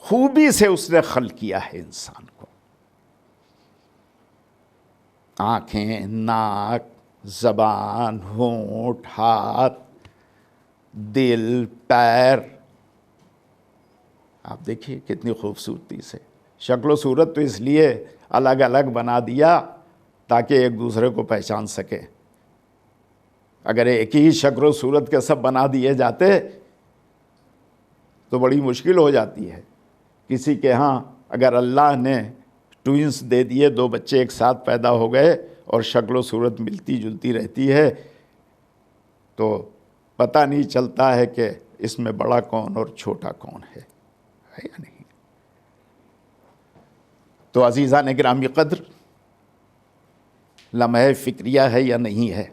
خوبی سے اس نے خلق کیا ہے انسان کو۔ آنکھیں، ناک، زبان، ہونٹ، ہاتھ، دل، پیر، آپ دیکھیے کتنی خوبصورتی سے۔ شکل و صورت تو اس لیے الگ الگ بنا دیا تاکہ ایک دوسرے کو پہچان سکے۔ اگر ایک ہی شکل و صورت کے سب بنا دیے جاتے تو بڑی مشکل ہو جاتی ہے۔ کسی کے ہاں اگر اللہ نے ٹوئنس دے دیے، 2 بچے ایک ساتھ پیدا ہو گئے اور شکل و صورت ملتی جلتی رہتی ہے تو پتہ نہیں چلتا ہے کہ اس میں بڑا کون اور چھوٹا کون ہے یا نہیں۔ تو عزیزان گرامی قدر، لمحہ فکریہ ہے یا نہیں ہے؟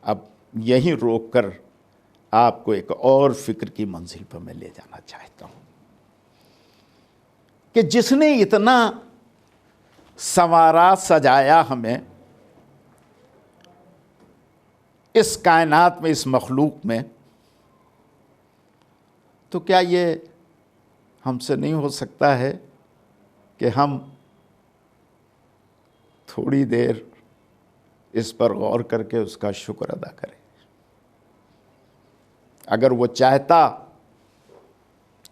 اب یہیں روک کر آپ کو ایک اور فکر کی منزل پر میں لے جانا چاہتا ہوں کہ جس نے اتنا سنوارا سجایا ہمیں اس کائنات میں، اس مخلوق میں، تو کیا یہ ہم سے نہیں ہو سکتا ہے کہ ہم تھوڑی دیر اس پر غور کر کے اس کا شکر ادا کریں؟ اگر وہ چاہتا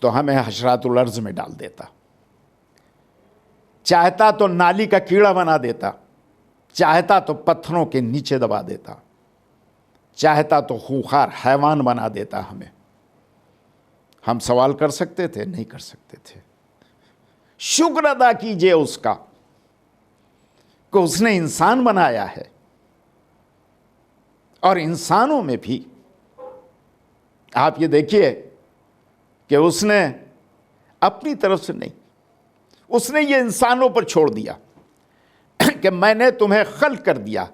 تو ہمیں حشرات الارض میں ڈال دیتا، چاہتا تو نالی کا کیڑا بنا دیتا، چاہتا تو پتھروں کے نیچے دبا دیتا، چاہتا تو خوخار حیوان بنا دیتا ہمیں۔ ہم سوال کر سکتے تھے؟ نہیں کر سکتے تھے۔ شکر ادا کیجئے اس کا کہ اس نے انسان بنایا ہے، اور انسانوں میں بھی آپ یہ دیکھیے کہ اس نے اپنی طرف سے نہیں، اس نے یہ انسانوں پر چھوڑ دیا کہ میں نے تمہیں خلق کر دیا،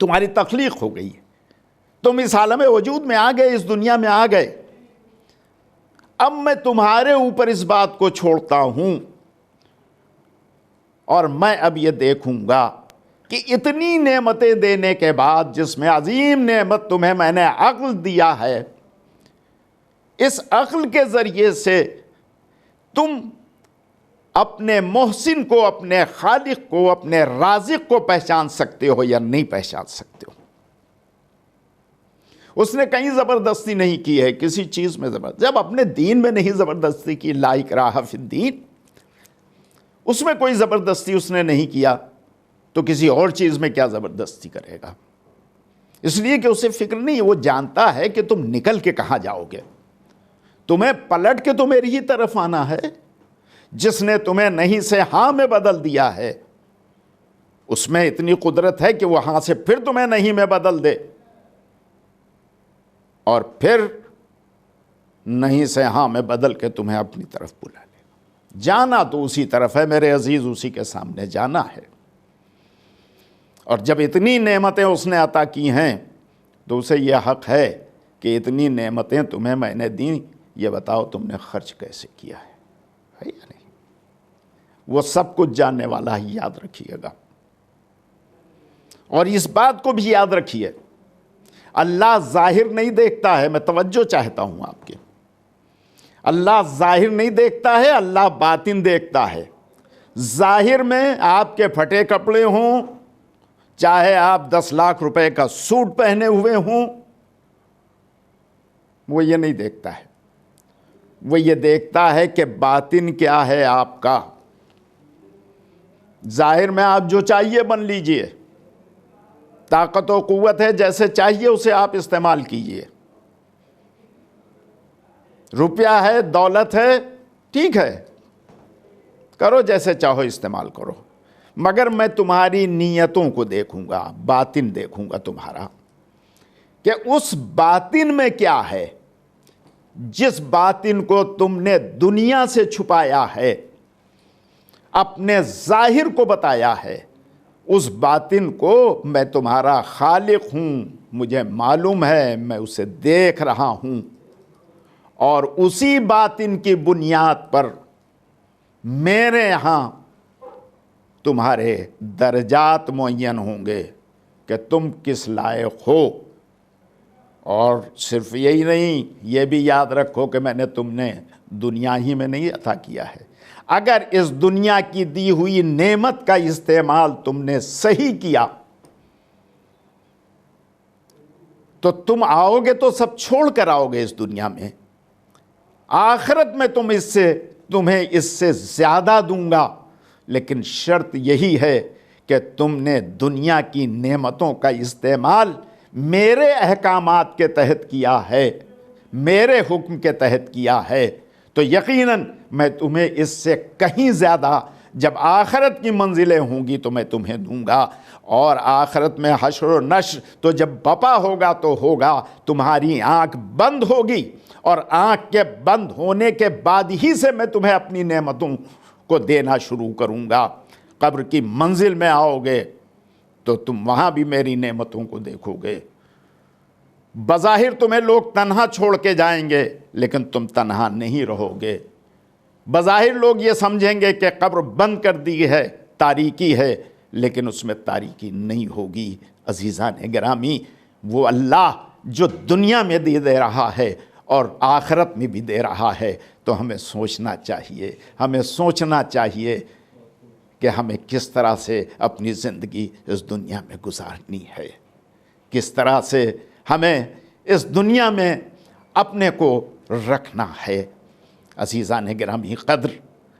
تمہاری تخلیق ہو گئی، تم اس عالم وجود میں آ گئے، اس دنیا میں آ گئے۔ اب میں تمہارے اوپر اس بات کو چھوڑتا ہوں، اور میں اب یہ دیکھوں گا کہ اتنی نعمتیں دینے کے بعد، جس میں عظیم نعمت تمہیں میں نے عقل دیا ہے، اس عقل کے ذریعے سے تم اپنے محسن کو، اپنے خالق کو، اپنے رازق کو پہچان سکتے ہو یا نہیں پہچان سکتے ہو۔ اس نے کہیں زبردستی نہیں کی ہے کسی چیز میں، جب اپنے دین میں نہیں زبردستی کی، لا اکراہ فی الدین، اس میں کوئی زبردستی اس نے نہیں کیا، تو کسی اور چیز میں کیا زبردستی کرے گا؟ اس لیے کہ اسے فکر نہیں ہے، وہ جانتا ہے کہ تم نکل کے کہاں جاؤ گے، تمہیں پلٹ کے تو میری ہی طرف آنا ہے۔ جس نے تمہیں نہیں سے ہاں میں بدل دیا ہے، اس میں اتنی قدرت ہے کہ وہ ہاں سے پھر تمہیں نہیں میں بدل دے، اور پھر نہیں سے ہاں میں بدل کے تمہیں اپنی طرف بلا لے۔ جانا تو اسی طرف ہے میرے عزیز، اسی کے سامنے جانا ہے۔ اور جب اتنی نعمتیں اس نے عطا کی ہیں تو اسے یہ حق ہے کہ اتنی نعمتیں تمہیں میں نے دیں، یہ بتاؤ تم نے خرچ کیسے کیا ہے یا نہیں؟ وہ سب کچھ جاننے والا ہی، یاد رکھیے گا۔ اور اس بات کو بھی یاد رکھیے، اللہ ظاہر نہیں دیکھتا ہے، میں توجہ چاہتا ہوں آپ کے، اللہ ظاہر نہیں دیکھتا ہے، اللہ باطن دیکھتا ہے۔ ظاہر میں آپ کے پھٹے کپڑے ہوں، چاہے آپ 10 لاکھ روپے کا سوٹ پہنے ہوئے ہوں، وہ یہ نہیں دیکھتا ہے، وہ یہ دیکھتا ہے کہ باطن کیا ہے آپ کا۔ ظاہر میں آپ جو چاہیے بن لیجئے، طاقت و قوت ہے، جیسے چاہیے اسے آپ استعمال کیجئے، روپیہ ہے، دولت ہے، ٹھیک ہے، کرو جیسے چاہو استعمال کرو، مگر میں تمہاری نیتوں کو دیکھوں گا، باطن دیکھوں گا تمہارا، کہ اس باطن میں کیا ہے۔ جس باطن کو تم نے دنیا سے چھپایا ہے، اپنے ظاہر کو بتایا ہے، اس باطن کو میں تمہارا خالق ہوں، مجھے معلوم ہے، میں اسے دیکھ رہا ہوں، اور اسی باطن کی بنیاد پر میرے ہاں تمہارے درجات معین ہوں گے کہ تم کس لائق ہو۔ اور صرف یہی نہیں، یہ بھی یاد رکھو کہ میں نے تم نے دنیا ہی میں نہیں عطا کیا ہے، اگر اس دنیا کی دی ہوئی نعمت کا استعمال تم نے صحیح کیا تو تم آؤ گے تو سب چھوڑ کر آؤ گے اس دنیا میں، آخرت میں تمہیں اس سے زیادہ دوں گا، لیکن شرط یہی ہے کہ تم نے دنیا کی نعمتوں کا استعمال میرے احکامات کے تحت کیا ہے، میرے حکم کے تحت کیا ہے، تو یقیناً میں تمہیں اس سے کہیں زیادہ جب آخرت کی منزلیں ہوں گی تو میں تمہیں دوں گا۔ اور آخرت میں حشر و نشر تو جب بپا ہوگا تو ہوگا، تمہاری آنکھ بند ہوگی، اور آنکھ کے بند ہونے کے بعد ہی سے میں تمہیں اپنی نعمتوں کو دینا شروع کروں گا۔ قبر کی منزل میں آؤ گے تو تم وہاں بھی میری نعمتوں کو دیکھو گے۔ بظاہر تمہیں لوگ تنہا چھوڑ کے جائیں گے، لیکن تم تنہا نہیں رہو گے۔ بظاہر لوگ یہ سمجھیں گے کہ قبر بند کر دی ہے، تاریکی ہے، لیکن اس میں تاریکی نہیں ہوگی۔ عزیزان گرامی، وہ اللہ جو دنیا میں دے رہا ہے اور آخرت میں بھی دے رہا ہے، تو ہمیں سوچنا چاہیے کہ ہمیں کس طرح سے اپنی زندگی اس دنیا میں گزارنی ہے، کس طرح سے ہمیں اس دنیا میں اپنے کو رکھنا ہے۔ عزیزان گرامی قدر،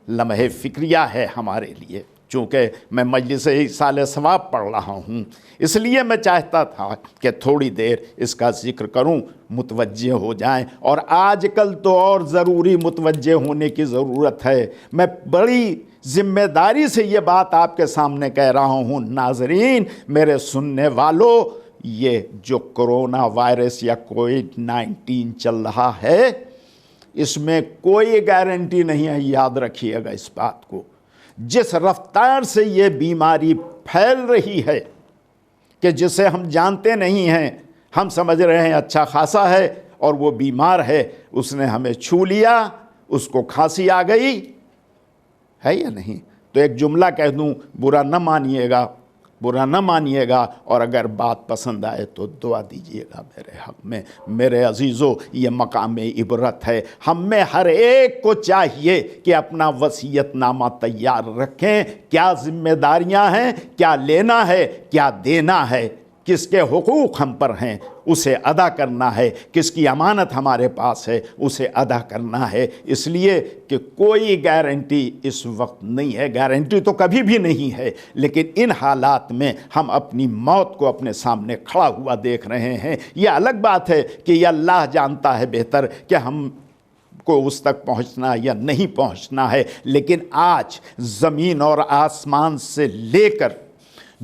لمحہ فکریہ ہے ہمارے لیے، چونکہ میں مجلس ایصال ثواب پڑھ رہا ہوں، اس لیے میں چاہتا تھا کہ تھوڑی دیر اس کا ذکر کروں، متوجہ ہو جائیں، اور آج کل تو اور ضروری متوجہ ہونے کی ضرورت ہے۔ میں بڑی ذمہ داری سے یہ بات آپ کے سامنے کہہ رہا ہوں، ناظرین، میرے سننے والوں، یہ جو کرونا وائرس یا کووڈ-19 چل رہا ہے، اس میں کوئی گارنٹی نہیں ہے، یاد رکھیے گا اس بات کو۔ جس رفتار سے یہ بیماری پھیل رہی ہے کہ جسے ہم جانتے نہیں ہیں، ہم سمجھ رہے ہیں اچھا خاصا ہے اور وہ بیمار ہے، اس نے ہمیں چھو لیا، اس کو کھانسی آ گئی ہے یا نہیں؟ تو ایک جملہ کہہ دوں، برا نہ مانیے گا، اور اگر بات پسند آئے تو دعا دیجیے گا میرے حق میں۔ میرے عزیزو، یہ مقام عبرت ہے، ہم میں ہر ایک کو چاہیے کہ اپنا وصیت نامہ تیار رکھیں، کیا ذمہ داریاں ہیں، کیا لینا ہے، کیا دینا ہے، کس کے حقوق ہم پر ہیں اسے ادا کرنا ہے، کس کی امانت ہمارے پاس ہے اسے ادا کرنا ہے، اس لیے کہ کوئی گارنٹی اس وقت نہیں ہے، گارنٹی تو کبھی بھی نہیں ہے، لیکن ان حالات میں ہم اپنی موت کو اپنے سامنے کھڑا ہوا دیکھ رہے ہیں۔ یہ الگ بات ہے کہ یہ اللہ جانتا ہے بہتر کہ ہم کو اس تک پہنچنا یا نہیں پہنچنا ہے، لیکن آج زمین اور آسمان سے لے کر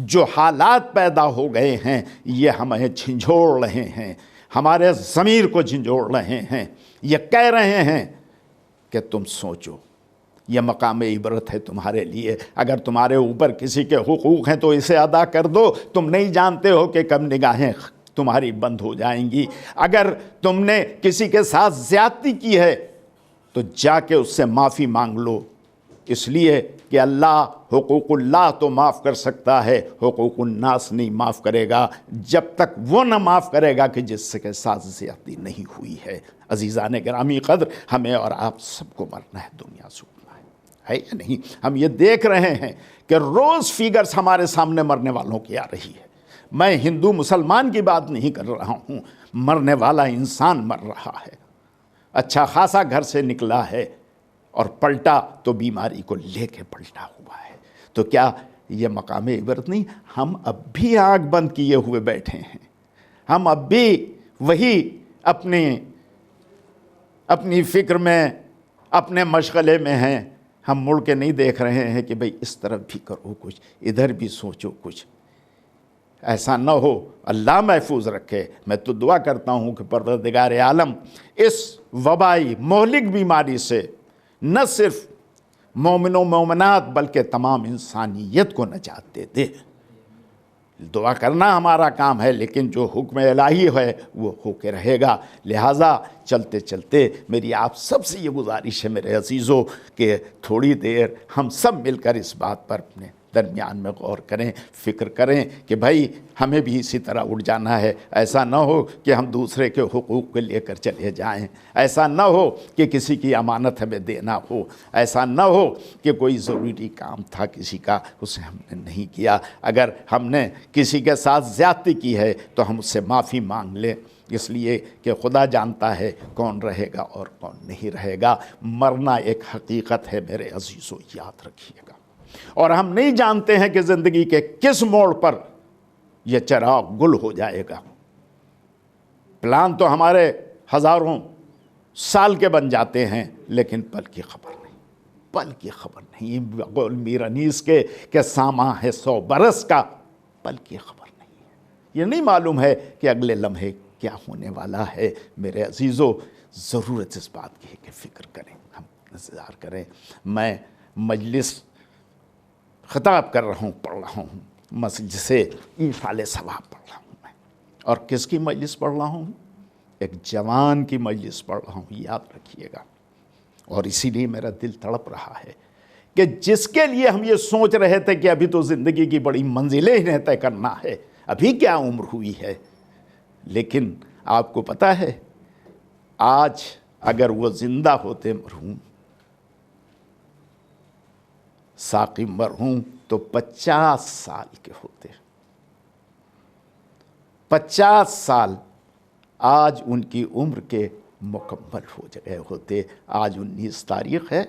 جو حالات پیدا ہو گئے ہیں، یہ ہمیں جھنجھوڑ رہے ہیں، ہمارے ضمیر کو جھنجھوڑ رہے ہیں، یہ کہہ رہے ہیں کہ تم سوچو، یہ مقام عبرت ہے تمہارے لیے۔ اگر تمہارے اوپر کسی کے حقوق ہیں تو اسے ادا کر دو، تم نہیں جانتے ہو کہ کب نگاہیں تمہاری بند ہو جائیں گی۔ اگر تم نے کسی کے ساتھ زیادتی کی ہے تو جا کے اس سے معافی مانگ لو، اس لیے کہ اللہ حقوق اللہ تو معاف کر سکتا ہے، حقوق الناس نہیں معاف کرے گا جب تک وہ نہ معاف کرے گا کہ جس کے ساتھ زیادتی نہیں ہوئی ہے۔ عزیزان گرامی قدر، ہمیں اور آپ سب کو مرنا ہے، دنیا سے اٹھنا ہے یا نہیں؟ ہم یہ دیکھ رہے ہیں کہ روز فیگرز ہمارے سامنے مرنے والوں کی آ رہی ہے۔ میں ہندو مسلمان کی بات نہیں کر رہا ہوں، مرنے والا انسان مر رہا ہے، اچھا خاصا گھر سے نکلا ہے اور پلٹا تو بیماری کو لے کے پلٹا ہوا ہے۔ تو کیا یہ مقام عبرت نہیں؟ ہم اب بھی آنکھ بند کیے ہوئے بیٹھے ہیں، ہم اب بھی وہی اپنی فکر میں، اپنے مشغلے میں ہیں، ہم مڑ کے نہیں دیکھ رہے ہیں کہ بھئی اس طرف بھی کرو کچھ، ادھر بھی سوچو کچھ۔ ایسا نہ ہو، اللہ محفوظ رکھے۔ میں تو دعا کرتا ہوں کہ پروردگار عالم اس وبائی مہلک بیماری سے نہ صرف مومن و مومنات بلکہ تمام انسانیت کو نجات دے دے۔ دعا کرنا ہمارا کام ہے، لیکن جو حکم الہی ہے وہ ہو کے رہے گا۔ لہٰذا چلتے چلتے میری آپ سب سے یہ گزارش ہے میرے عزیزوں کہ تھوڑی دیر ہم سب مل کر اس بات پر اپنے درمیان میں غور کریں، فکر کریں کہ بھائی ہمیں بھی اسی طرح اٹھ جانا ہے۔ ایسا نہ ہو کہ ہم دوسرے کے حقوق کو لے کر چلے جائیں، ایسا نہ ہو کہ کسی کی امانت ہمیں دینا ہو، ایسا نہ ہو کہ کوئی ضروری کام تھا کسی کا اسے ہم نے نہیں کیا۔ اگر ہم نے کسی کے ساتھ زیادتی کی ہے تو ہم اس سے معافی مانگ لیں، اس لیے کہ خدا جانتا ہے کون رہے گا اور کون نہیں رہے گا۔ مرنا ایک حقیقت ہے میرے عزیزو، یاد رکھیے گا۔ اور ہم نہیں جانتے ہیں کہ زندگی کے کس موڑ پر یہ چراغ گل ہو جائے گا۔ پلان تو ہمارے ہزاروں سال کے بن جاتے ہیں، لیکن پل کی خبر نہیں، پل کی خبر نہیں۔ بقول میر انیس کے کہ ساماں ہے 100 برس کا، پل کی خبر نہیں ہے۔ یہ نہیں معلوم ہے کہ اگلے لمحے کیا ہونے والا ہے۔ میرے عزیزو، ضرورت اس بات کی ہے کہ فکر کریں، ہم انتظار کریں۔ میں مجلس خطاب کر رہا ہوں، پڑھ رہا ہوں، مسجد سے ایصال ثواب پڑھ رہا ہوں میں۔ اور کس کی مجلس پڑھ رہا ہوں؟ ایک جوان کی مجلس پڑھ رہا ہوں، یاد رکھیے گا۔ اور اسی لیے میرا دل تڑپ رہا ہے کہ جس کے لیے ہم یہ سوچ رہے تھے کہ ابھی تو زندگی کی بڑی منزلیں انہیں طے کرنا ہے، ابھی کیا عمر ہوئی ہے، لیکن آپ کو پتہ ہے آج اگر وہ زندہ ہوتے مرحوم ساقی مرحوم تو 50 سال کے ہوتے، 50 سال آج ان کی عمر کے مکمل ہو گئے ہوتے۔ آج 19 تاریخ ہے،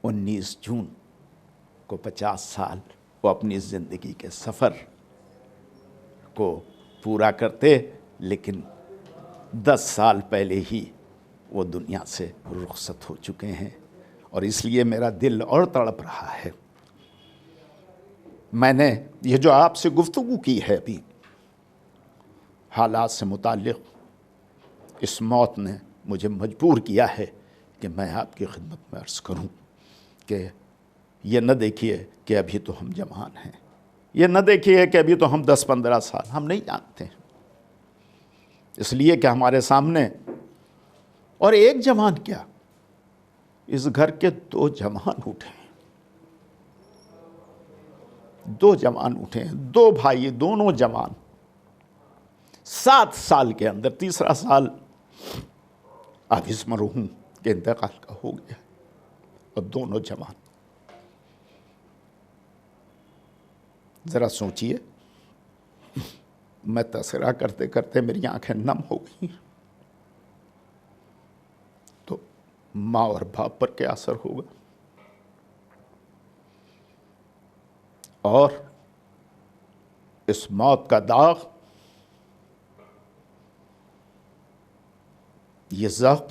19 جون کو 50 سال وہ اپنی زندگی کے سفر کو پورا کرتے، لیکن 10 سال پہلے ہی وہ دنیا سے رخصت ہو چکے ہیں۔ اور اس لیے میرا دل اور تڑپ رہا ہے۔ میں نے یہ جو آپ سے گفتگو کی ہے ابھی حالات سے متعلق، اس موت نے مجھے مجبور کیا ہے کہ میں آپ کی خدمت میں عرض کروں کہ یہ نہ دیکھیے کہ ابھی تو ہم جوان ہیں، یہ نہ دیکھیے کہ ابھی تو ہم 10-15 سال، ہم نہیں جانتے، اس لیے کہ ہمارے سامنے اور ایک جوان کیا، اس گھر کے 2 جوان اٹھے ہیں، 2 جوان اٹھے ہیں، 2 بھائی، دونوں جوان، 7 سال کے اندر، تیسرا سال اب اس مرحوم کے انتقال کا ہو گیا، اور دونوں جوان۔ ذرا سوچئے، میں تذکرہ کرتے کرتے میری آنکھیں نم ہو گئیں، تو ماں اور باپ پر کیا اثر ہوگا، اور اس موت کا داغ، یہ زخم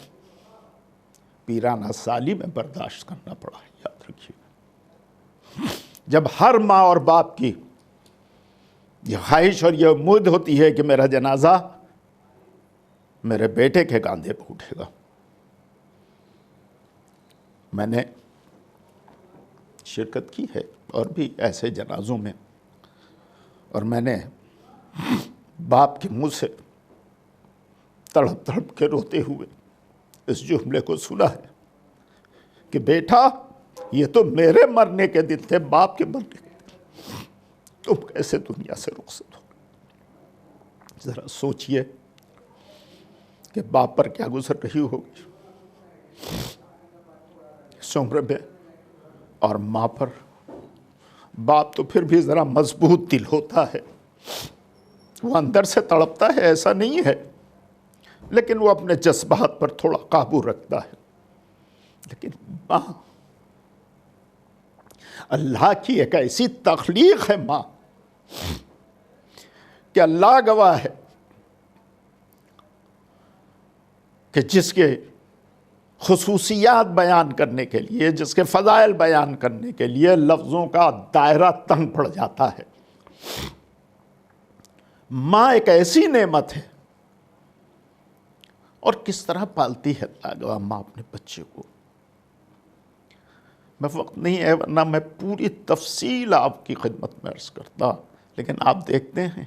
پیرانہ سالی میں برداشت کرنا پڑا ہے، یاد رکھیے۔ جب ہر ماں اور باپ کی یہ خواہش اور یہ امید ہوتی ہے کہ میرا جنازہ میرے بیٹے کے کاندھے پہ اٹھے گا، میں نے شرکت کی ہے اور بھی ایسے جنازوں میں، اور میں نے باپ کے منہ سے تڑپ تڑپ کے روتے ہوئے اس جملے کو سنا ہے کہ بیٹا یہ تو میرے مرنے کے دن تھے، باپ کے مرنے کے دن، تم کیسے دنیا سے رخصت ہو؟ ذرا سوچئے کہ باپ پر کیا گزر رہی ہوگی اس عمر میں، اور ماں پر۔ باپ تو پھر بھی ذرا مضبوط دل ہوتا ہے، وہ اندر سے تڑپتا ہے، ایسا نہیں ہے، لیکن وہ اپنے جذبات پر تھوڑا قابو رکھتا ہے۔ لیکن ماں اللہ کی ایک ایسی تخلیق ہے ماں کہ اللہ گواہ ہے کہ جس کے خصوصیات بیان کرنے کے لیے، جس کے فضائل بیان کرنے کے لیے لفظوں کا دائرہ تنگ پڑ جاتا ہے۔ ماں ایک ایسی نعمت ہے، اور کس طرح پالتی ہے اللہ گواہ ماں اپنے بچے کو۔ میں وقت نہیں ہے ورنہ میں پوری تفصیل آپ کی خدمت میں عرض کرتا، لیکن آپ دیکھتے ہیں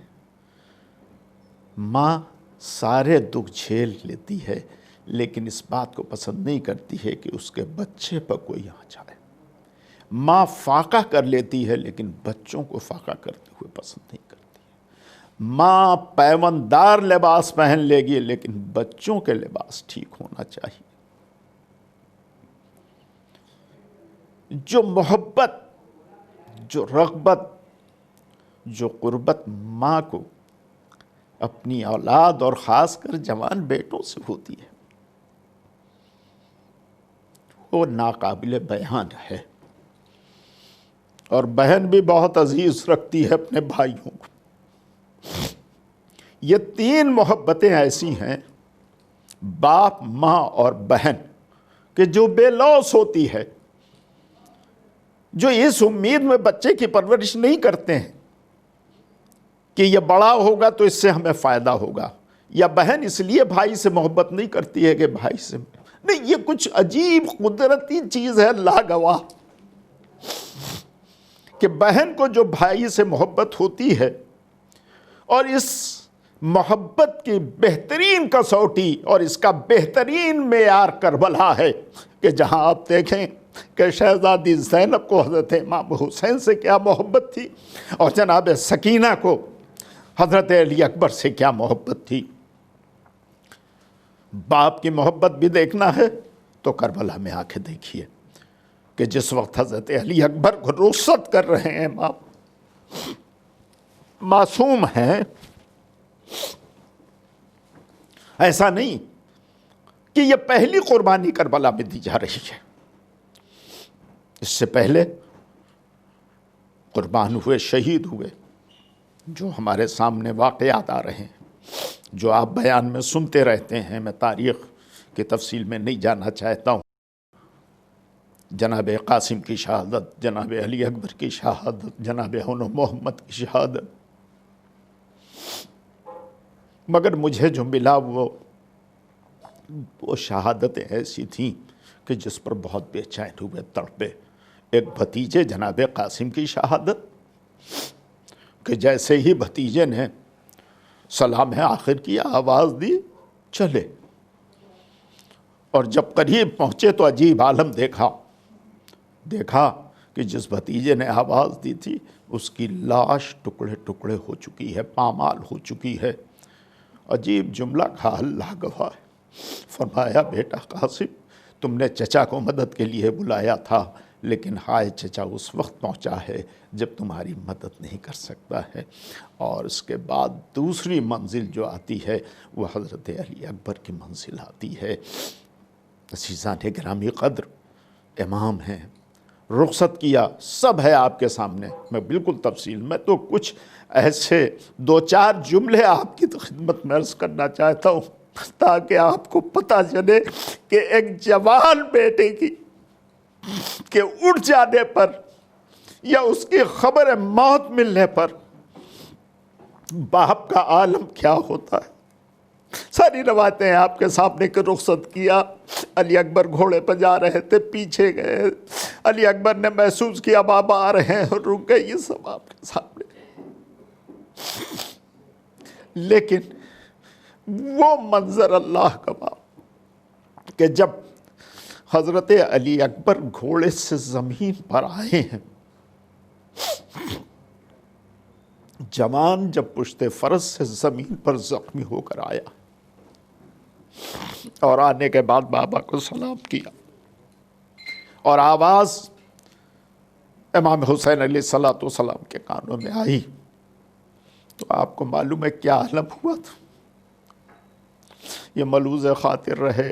ماں سارے دکھ جھیل لیتی ہے، لیکن اس بات کو پسند نہیں کرتی ہے کہ اس کے بچے پر کوئی آ جائے۔ ماں فاقہ کر لیتی ہے، لیکن بچوں کو فاقہ کرتے ہوئے پسند نہیں کرتی ہے۔ ماں پیونددار لباس پہن لے گی، لیکن بچوں کے لباس ٹھیک ہونا چاہیے۔ جو محبت، جو رغبت، جو قربت ماں کو اپنی اولاد اور خاص کر جوان بیٹوں سے ہوتی ہے، وہ ناقابل بیان ہے۔ اور بہن بھی بہت عزیز رکھتی ہے اپنے بھائیوں کو۔ یہ تین محبتیں ایسی ہیں، باپ، ماں اور بہن، کہ جو بے لوث ہوتی ہے، جو اس امید میں بچے کی پرورش نہیں کرتے ہیں کہ یہ بڑا ہوگا تو اس سے ہمیں فائدہ ہوگا، یا بہن اس لیے بھائی سے محبت نہیں کرتی ہے کہ بھائی سے نہیں، یہ کچھ عجیب قدرتی چیز ہے اللہ گواہ کہ بہن کو جو بھائی سے محبت ہوتی ہے، اور اس محبت کی بہترین کسوٹی اور اس کا بہترین معیار کربلا ہے کہ جہاں آپ دیکھیں کہ شہزادی زینب کو حضرت امام حسین سے کیا محبت تھی، اور جناب سکینہ کو حضرت علی اکبر سے کیا محبت تھی۔ باپ کی محبت بھی دیکھنا ہے تو کربلا میں آ کے دیکھیے کہ جس وقت حضرت علی اکبر کو رخصت کر رہے ہیں، معصوم ہیں، ایسا نہیں کہ یہ پہلی قربانی کربلا میں دی جا رہی ہے، اس سے پہلے قربان ہوئے، شہید ہوئے، جو ہمارے سامنے واقعات آ رہے ہیں، جو آپ بیان میں سنتے رہتے ہیں۔ میں تاریخ کی تفصیل میں نہیں جانا چاہتا ہوں۔ جناب قاسم کی شہادت، جناب علی اکبر کی شہادت، جناب حسن محمد کی شہادت، مگر مجھے جو ملا وہ شہادتیں ایسی تھیں کہ جس پر بہت بے چین ہوئے، تڑپے۔ ایک بھتیجے جناب قاسم کی شہادت کہ جیسے ہی بھتیجے نے سلام آخر کی آواز دی، چلے، اور جب قریب پہنچے تو عجیب عالم دیکھا کہ جس بھتیجے نے آواز دی تھی اس کی لاش ٹکڑے ٹکڑے ہو چکی ہے، پامال ہو چکی ہے۔ عجیب جملہ کہا، اللہ گواہ ہے، فرمایا بیٹا قاسم، تم نے چچا کو مدد کے لیے بلایا تھا، لیکن ہائے چچا اس وقت پہنچا ہے جب تمہاری مدد نہیں کر سکتا ہے۔ اور اس کے بعد دوسری منزل جو آتی ہے وہ حضرت علی اکبر کی منزل آتی ہے۔ عزیزان گرامی قدر، امام ہیں، رخصت کیا، سب ہے آپ کے سامنے، میں بالکل تفصیل میں تو کچھ ایسے دو چار جملے آپ کی خدمت میں عرض کرنا چاہتا ہوں تاکہ آپ کو پتہ چلے کہ ایک جوان بیٹے کی کہ اٹھ جانے پر یا اس کی خبر موت ملنے پر باپ کا عالم کیا ہوتا ہے۔ ساری روایتیں ہیں آپ کے سامنے کہ رخصت کیا، علی اکبر گھوڑے پہ جا رہے تھے، پیچھے گئے، علی اکبر نے محسوس کیا بابا آ رہے ہیں اور رک گئے، یہ سب آپ کے سامنے۔ لیکن وہ منظر اللہ کا باپ کہ جب حضرت علی اکبر گھوڑے سے زمین پر آئے ہیں، جوان جب پشت فرس سے زمین پر زخمی ہو کر آیا اور آنے کے بعد بابا کو سلام کیا اور آواز امام حسین علیہ السلام کے کانوں میں آئی، تو آپ کو معلوم ہے کیا عالم ہوا تھا؟ یہ ملوذ خاطر رہے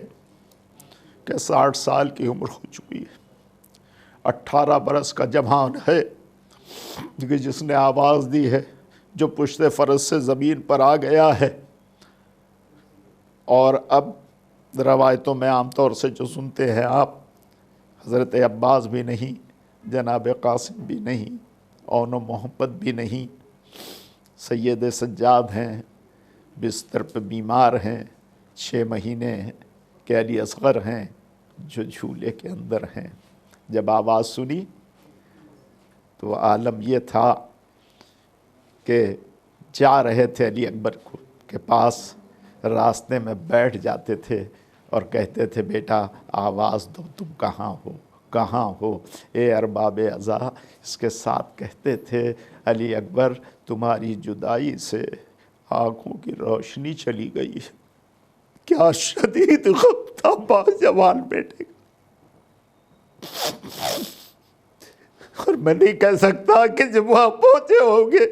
کہ 60 سال کی عمر ہو چکی ہے، 18 برس کا جوان ہے کہ جس نے آواز دی ہے، جو پشت فرس سے زمین پر آ گیا ہے۔ اور اب روایتوں میں عام طور سے جو سنتے ہیں آپ، حضرت عباس بھی نہیں، جناب قاسم بھی نہیں، اون و محمد بھی نہیں، سید سجاد ہیں، بستر پہ بیمار ہیں، 6 مہینے کے علی اصغر ہیں جو جھولے کے اندر ہیں۔ جب آواز سنی تو عالم یہ تھا کہ جا رہے تھے علی اکبر کے پاس، راستے میں بیٹھ جاتے تھے اور کہتے تھے بیٹا آواز دو، تم کہاں ہو، کہاں ہو اے ارباب عزا۔ اس کے ساتھ کہتے تھے علی اکبر تمہاری جدائی سے آنکھوں کی روشنی چلی گئی ہے۔ کیا شدید غم تھا جوان بیٹے کا، اور میں نہیں کہہ سکتا کہ جب وہاں پہنچے ہوں گے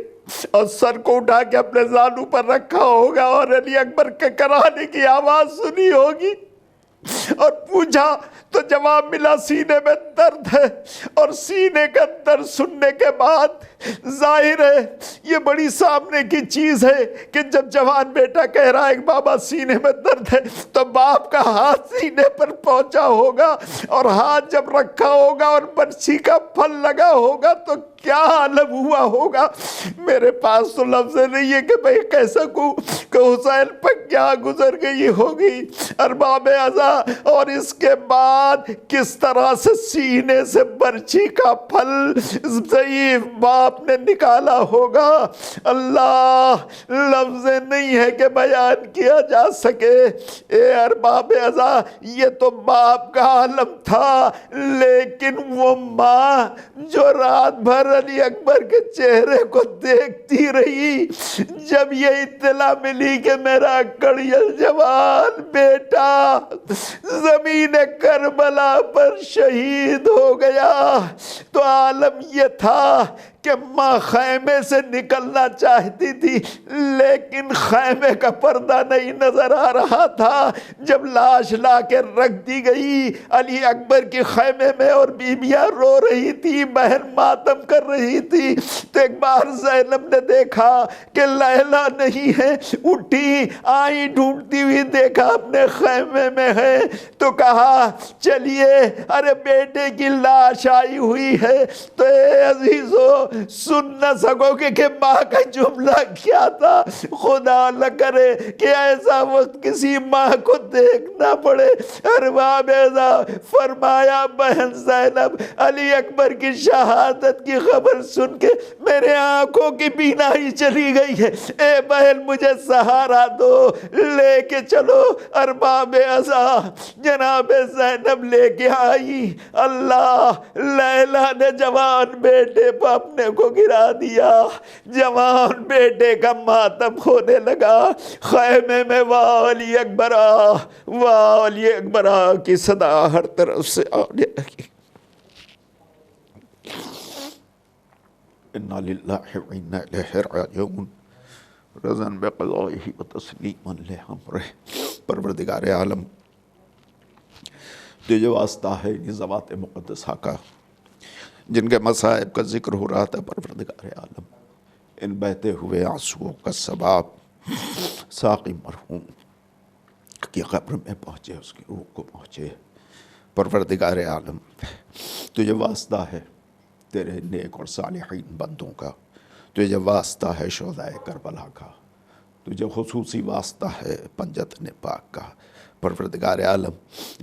اور سر کو اٹھا کے اپنے زانو پر رکھا ہوگا اور علی اکبر کے کرانے کی آواز سنی ہوگی اور پوچھا تو جواب ملا سینے میں درد ہے، اور سینے کا درد سننے کے بعد ظاہر ہے یہ بڑی سامنے کی چیز ہے کہ جب جوان بیٹا کہہ رہا ہے کہ بابا سینے میں درد ہے تو باپ کا ہاتھ سینے پر پہنچا ہوگا، اور ہاتھ جب رکھا ہوگا اور برچھی کا پھل لگا ہوگا تو کیا عالم ہوا ہوگا۔ میرے پاس تو لفظ نہیں ہے کہ میں کہہ سکوں کہ حسین پر کیا گزر گئی ہوگی ارباب عزا، اور اس کے بعد کس طرح سے سینے سے برچھی کا پھل ضعیف باپ نے نکالا ہوگا، اللہ لفظ نہیں ہے کہ بیان کیا جا سکے۔ اے ارباب عزا، یہ تو باپ کا عالم تھا، لیکن وہ ماں جو رات بھر علی اکبر کے چہرے کو دیکھتی رہی، جب یہ اطلاع ملی کہ میرا کڑیل جوان بیٹا زمین کربلا پر شہید ہو گیا، تو عالم یہ تھا کہ ماں خیمے سے نکلنا چاہتی تھی لیکن خیمے کا پردہ نہیں نظر آ رہا تھا۔ جب لاش لا کے رکھ دی گئی علی اکبر کی خیمے میں اور بیویاں رو رہی تھی، بہن ماتم کر رہی تھی، تو ایک بار زینب نے دیکھا کہ لیلا نہیں ہے، اٹھی آئی ڈھونڈتی ہوئی، دیکھا اپنے خیمے میں ہے تو کہا چلیے، ارے بیٹے کی لاش آئی ہوئی ہے۔ تو اے عزیزو سن نہ سکو کہ ماں کا جملہ کیا تھا، خدا نہ کرے کہ ایسا وقت کسی ماں کو دیکھنا پڑے۔ ارباب عزا فرمایا بہن زینب علی اکبر کی شہادت کی خبر سن کے میرے آنکھوں کی بینائی چلی گئی ہے، اے بہن مجھے سہارا دو، لے کے چلو۔ ارباب عزا جناب زینب لے کے آئی، اللہ لیلا نے جوان بیٹے پر اپنے کو گرا دیا، جوان بیٹے کا ماتم ہونے لگا، خیمے میں واہ علی اکبر واہ علی اکبر کی صدا ہر طرف سے آنے لگی۔ انا للہ و انا الیہ راجعون، رضا بقضائہ و تسلیما لامرہ۔ پروردگار عالم تجھے واسطہ ہے ان ذوات مقدسہ کا جن کے مصائب کا ذکر ہو رہا تھا، پروردگار عالم ان بہتے ہوئے آنسوؤں کا ثواب ساقی مرحوم کی قبر میں پہنچے، اس کی روح کو پہنچے۔ پروردگار عالم تجھے واسطہ ہے تیرے نیک اور صالحین بندوں کا، تجھے واسطہ ہے شہدائے کربلا کا، تجھے خصوصی واسطہ ہے پنجتن پاک کا، پروردگار عالم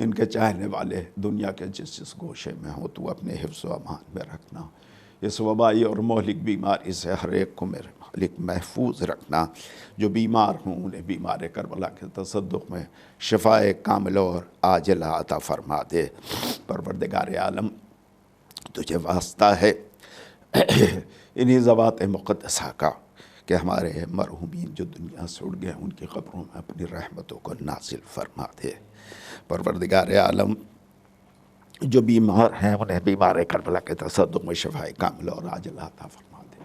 ان کے چاہنے والے دنیا کے جس گوشے میں ہوں تو اپنے حفظ و امان میں رکھنا، اس وبائی اور مہلک بیماری سے ہر ایک کو میرے مالک محفوظ رکھنا، جو بیمار ہوں انہیں بیمار کربلا کے تصدق میں شفائے کامل اور عاجلہ عطا فرما دے۔ پروردگار عالم تجھے واسطہ ہے انہی ذوات مقدسہ کا کہ ہمارے مرحومین جو دنیا سے اڑ گئے ان کی قبروں میں اپنی رحمتوں کو نازل فرما دے۔ پروردگار عالم جو بیمار ہیں انہیں بیمار کربلا کے تصدق میں شفائے کامل اور عاجلہ عطا فرما دے،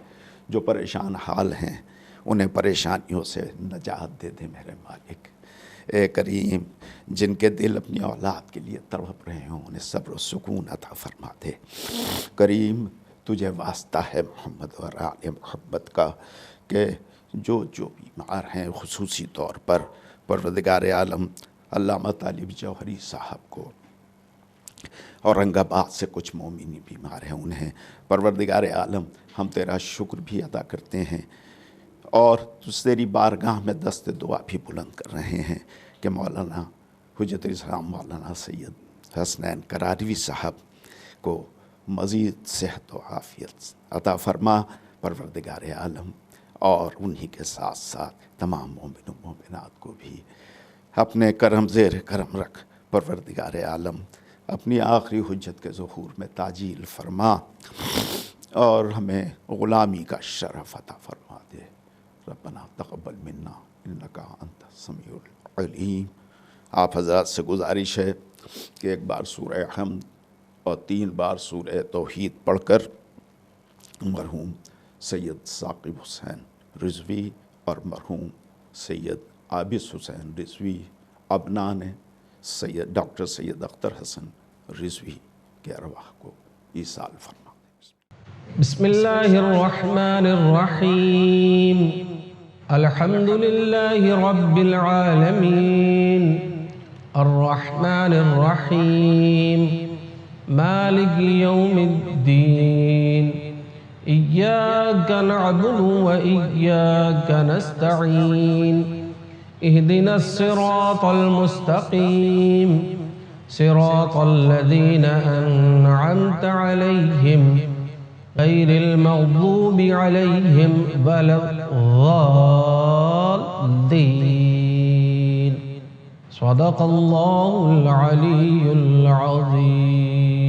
جو پریشان حال ہیں انہیں پریشانیوں سے نجات دے دے میرے مالک۔ اے کریم جن کے دل اپنی اولاد کے لیے تڑپ رہے ہوں انہیں صبر و سکون عطا فرما دے۔ کریم تجھے واسطہ ہے محمد اور آل محمد کا کہ جو بیمار ہیں خصوصی طور پر پروردگار عالم علامہ طالب جوہری صاحب کو، اورنگ آباد سے کچھ مومنی بیمار ہیں انہیں پروردگار عالم ہم تیرا شکر بھی ادا کرتے ہیں اور تیری بارگاہ میں دست دعا بھی بلند کر رہے ہیں کہ مولانا حجت الاسلام مولانا سید حسنین قراروی صاحب کو مزید صحت و عافیت عطا فرما پروردگار عالم، اور انہی کے ساتھ ساتھ تمام مومن و مومنات کو بھی اپنے کرم زیر کرم رکھ پروردگار عالم، اپنی آخری حجت کے ظہور میں تعجیل فرما اور ہمیں غلامی کا شرف عطا فرما دے۔ ربنا تقبل منا انکا انت السمیع العلیم۔ آپ حضرات سے گزارش ہے کہ ایک بار سورہ حمد اور 3 بار سورہ توحید پڑھ کر مرحوم سید ثاقب حسین رضوی اور مرحوم سید عابس حسین رضوی ابنان سید ڈاکٹر سید اختر حسن رضوی کے ارواح کو ایصال فرما دیں۔ بسم اللہ الرحمن الرحیم، الحمد للہ رب العالمین، الرحمن الرحیم، مالک یوم الدین، ایاک نعبد و ایاک نستعین، اہدنا الصراط المستقیم، صراط الذین انعمت علیہم غیر المغضوب علیہم ولا الضالین۔ صدق اللہ العلی العظیم۔